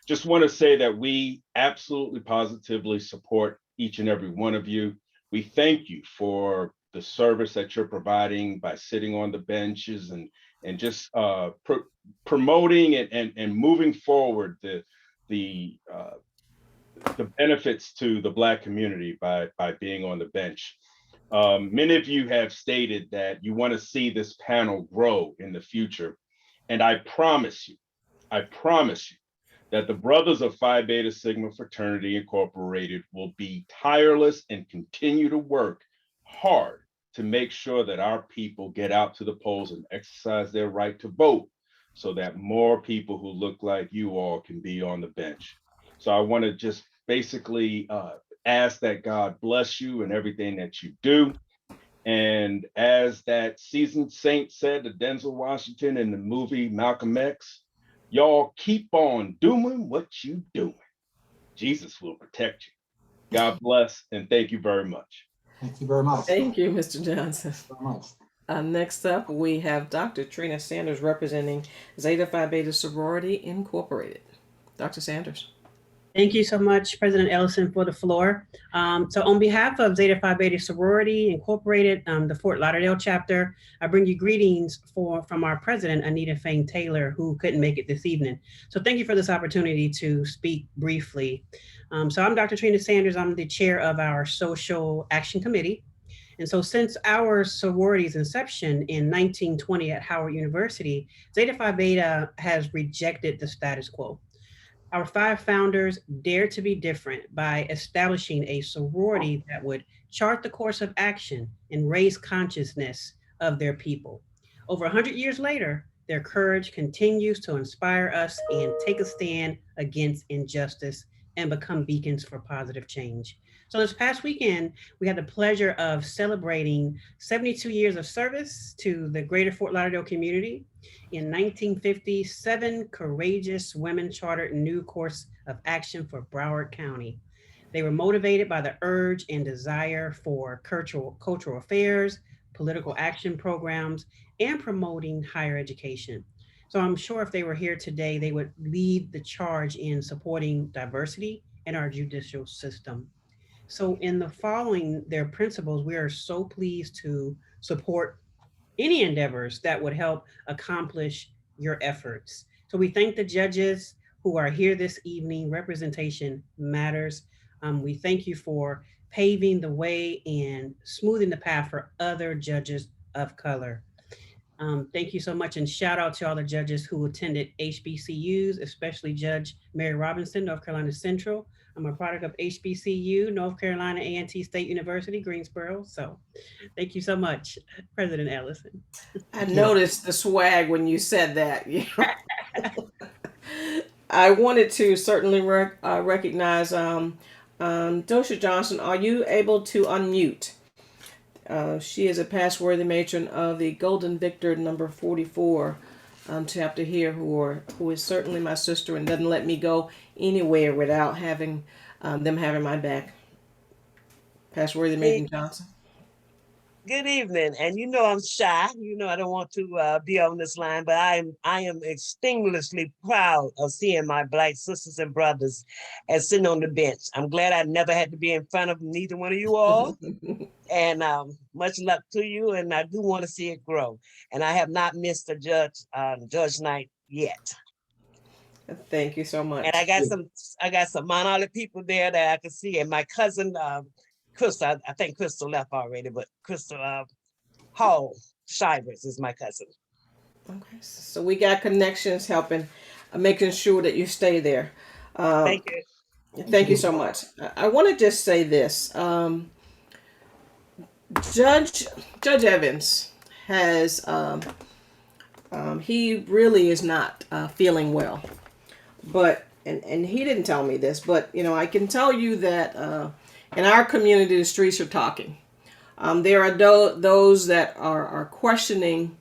Just want to say that we absolutely positively support each and every one of you. We thank you for the service that you're providing by sitting on the benches and just promoting and moving forward the benefits to the Black community by being on the bench. Many of you have stated that you want to see this panel grow in the future. And I promise you that the Brothers of Phi Beta Sigma Fraternity Incorporated will be tireless and continue to work hard to make sure that our people get out to the polls and exercise their right to vote so that more people who look like you all can be on the bench. So I want to just basically ask that God bless you in everything that you do. And as that seasoned saint said to Denzel Washington in the movie Malcolm X, y'all keep on doing what you doing. Jesus will protect you. God bless, and thank you very much.
Thank you very much.
Thank you, Mr. Johnson.
Very much.
Next up, we have Dr. Trina Sanders representing Zeta Phi Beta Sorority Incorporated. Dr. Sanders.
Thank you so much, President Ellison, for the floor. So on behalf of Zeta Phi Beta Sorority Incorporated, the Fort Lauderdale chapter, I bring you greetings from our president, Anita Fain Taylor, who couldn't make it this evening. So thank you for this opportunity to speak briefly. So I'm Dr. Trina Sanders. I'm the chair of our Social Action Committee. And so since our sorority's inception in 1920 at Howard University, Zeta Phi Beta has rejected the status quo. Our 5 founders dared to be different by establishing a sorority that would chart the course of action and raise consciousness of their people. Over 100 years later, their courage continues to inspire us and take a stand against injustice and become beacons for positive change. So this past weekend, we had the pleasure of celebrating 72 years of service to the greater Fort Lauderdale community. In 1950, 7 courageous women chartered a new course of action for Broward County. They were motivated by the urge and desire for cultural affairs, political action programs, and promoting higher education. So I'm sure if they were here today, they would lead the charge in supporting diversity in our judicial system. So in the following their principles, we are so pleased to support any endeavors that would help accomplish your efforts. So we thank the judges who are here this evening. Representation matters. We thank you for paving the way and smoothing the path for other judges of color. Thank you so much, and shout out to all the judges who attended HBCUs, especially Judge Mary Robinson, North Carolina Central. I'm a product of HBCU, North Carolina A&T State University, Greensboro. So thank you so much, President Ellison.
I noticed the swag when you said that. I wanted to certainly recognize Dosha Johnson. Are you able to unmute? She is a past worthy matron of the Golden Victor number 44 chapter here, who is certainly my sister and doesn't let me go anywhere without having them having my back. Past worthy matron Johnson.
Good evening, and you know I'm shy. You know I don't want to be on this line, but I am extremely proud of seeing my Black sisters and brothers as sitting on the bench. I'm glad I never had to be in front of neither one of you all. And much luck to you, and I do want to see it grow. And I have not missed a judge night yet.
Thank you so much.
And I got some Monolith people there that I can see, and my cousin. Crystal, I think Crystal left already, but Crystal Hall Shivers is my cousin.
Okay, so we got connections helping, making sure that you stay there.
Thank you.
Thank you so much. I want to just say this. Judge Evans has he really is not feeling well. But and he didn't tell me this, but I can tell you that in our community, the streets are talking. There are those that are questioning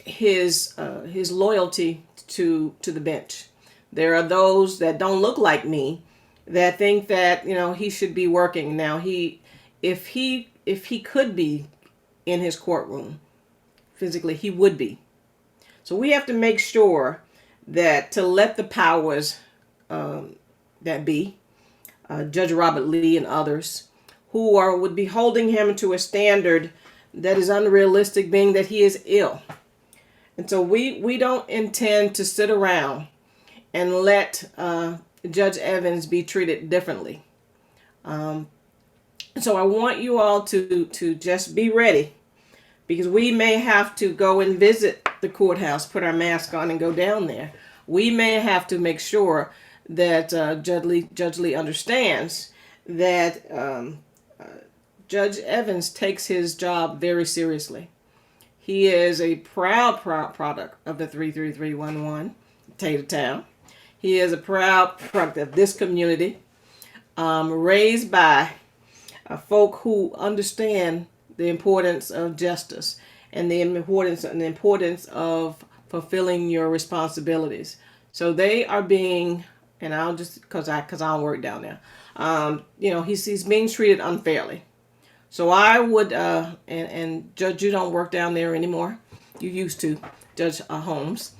his loyalty to the bench. There are those that don't look like me that think that he should be working now. If he could be in his courtroom physically, he would be. So we have to make sure that to let the powers that be, Judge Robert Lee and others, who would be holding him to a standard that is unrealistic, being that he is ill. And so we don't intend to sit around and let Judge Evans be treated differently. So I want you all to just be ready, because we may have to go and visit the courthouse, put our mask on and go down there. We may have to make sure that Judge Lee understands that Judge Evans takes his job very seriously. He is a proud product of the 33311 Tatertown. He is a proud product of this community, raised by folk who understand the importance of justice and the importance of fulfilling your responsibilities. So they are being, and I'll just because I don't work down there. He's being treated unfairly. So I would, and Judge, you don't work down there anymore. You used to, Judge Holmes.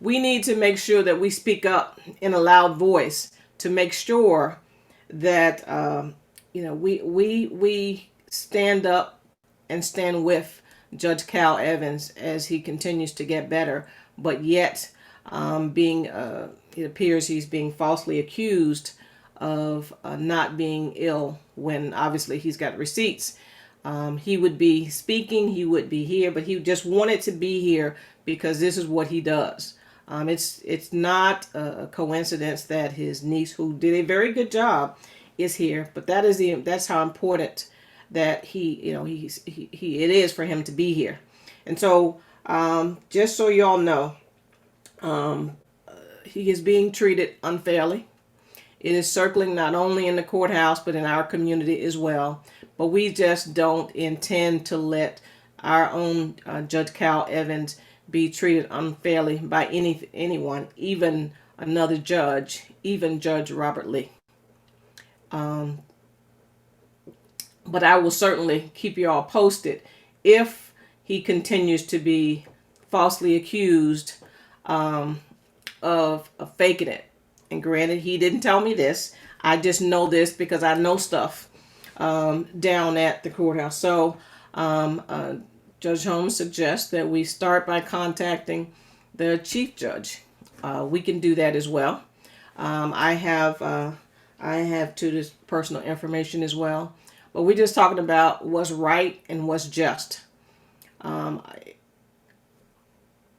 We need to make sure that we speak up in a loud voice to make sure that we stand up and stand with Judge Cal Evans as he continues to get better, but yet it appears he's being falsely accused of not being ill when obviously he's got receipts. He would be speaking, he would be here, but he just wanted to be here because this is what he does. It's not a coincidence that his niece, who did a very good job, is here, but that's how important that it is for him to be here. And so just so y'all know, he is being treated unfairly. It is circling not only in the courthouse, but in our community as well. But we just don't intend to let our own Judge Cal Evans be treated unfairly by anyone, even another judge, even Judge Robert Lee. But I will certainly keep you all posted if he continues to be falsely accused of faking it. And granted, he didn't tell me this. I just know this because I know stuff down at the courthouse. So Judge Holmes suggests that we start by contacting the chief judge. We can do that as well. I have Tudor's personal information as well. But we're just talking about what's right and what's just.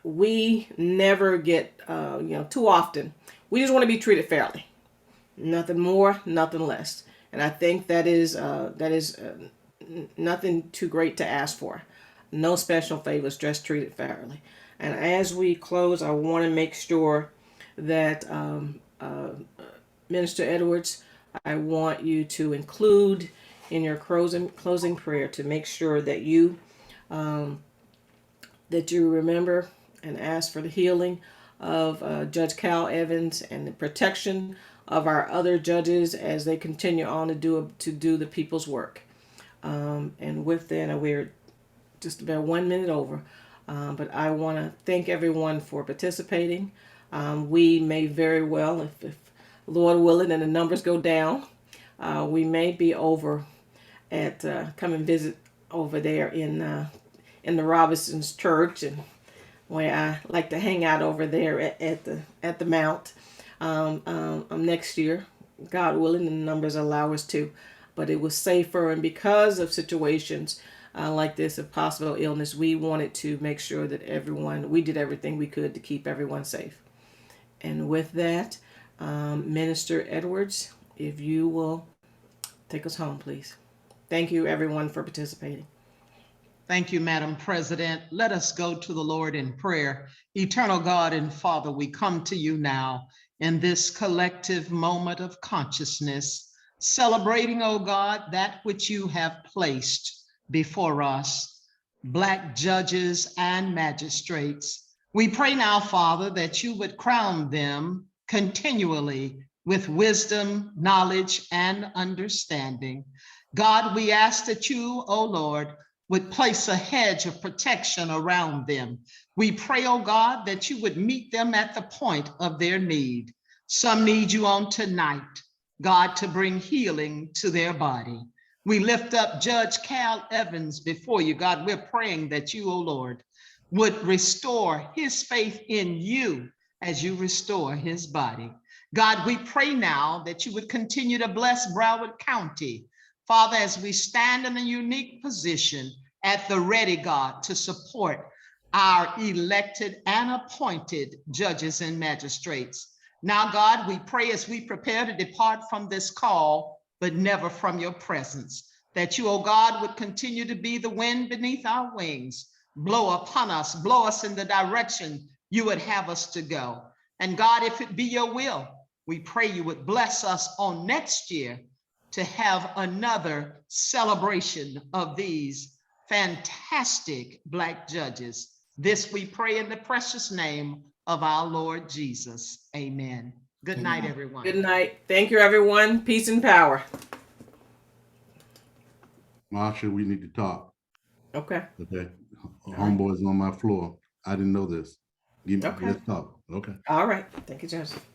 We never get, too often. We just want to be treated fairly. Nothing more, nothing less. And I think that is nothing too great to ask for. No special favors, just treated fairly. And as we close, I want to make sure that Minister Edwards, I want you to include in your closing prayer to make sure that you remember and ask for the healing of Judge Cal Evans and the protection of our other judges as they continue on to do the people's work. And with that, we're just about 1 minute over. But I want to thank everyone for participating. We may very well, if Lord willing and the numbers go down, we may be over at come and visit over there in the Robinson's Church, and where I like to hang out over there at the Mount next year, God willing, and the numbers allow us to. But it was safer, and because of situations like this, of possible illness, we wanted to make sure that we did everything we could to keep everyone safe. And with that, Minister Edwards, if you will take us home, please. Thank you, everyone, for participating.
Thank you, Madam President. Let us go to the Lord in prayer. Eternal God and Father, we come to you now in this collective moment of consciousness, celebrating, oh God, that which you have placed before us, Black judges and magistrates. We pray now, Father, that you would crown them continually with wisdom, knowledge, and understanding. God, we ask that you, oh Lord, would place a hedge of protection around them. We pray, oh God, that you would meet them at the point of their need. Some need you on tonight, God, to bring healing to their body. We lift up Judge Cal Evans before you, God. We're praying that you, oh Lord, would restore his faith in you as you restore his body. God, we pray now that you would continue to bless Broward County. Father, as we stand in a unique position at the ready, God, to support our elected and appointed judges and magistrates. Now, God, we pray as we prepare to depart from this call, but never from your presence, that you, oh God, would continue to be the wind beneath our wings, blow upon us, blow us in the direction you would have us to go. And God, if it be your will, we pray you would bless us on next year to have another celebration of these fantastic Black judges. This we pray in the precious name of our Lord Jesus. Amen. Good night, everyone.
Good night. Thank you, everyone. Peace and power.
Marsha, we need to talk.
Okay.
Okay. Homeboy's on my floor. I didn't know this.
Okay.
Let's talk. Okay.
All right. Thank you, Joseph.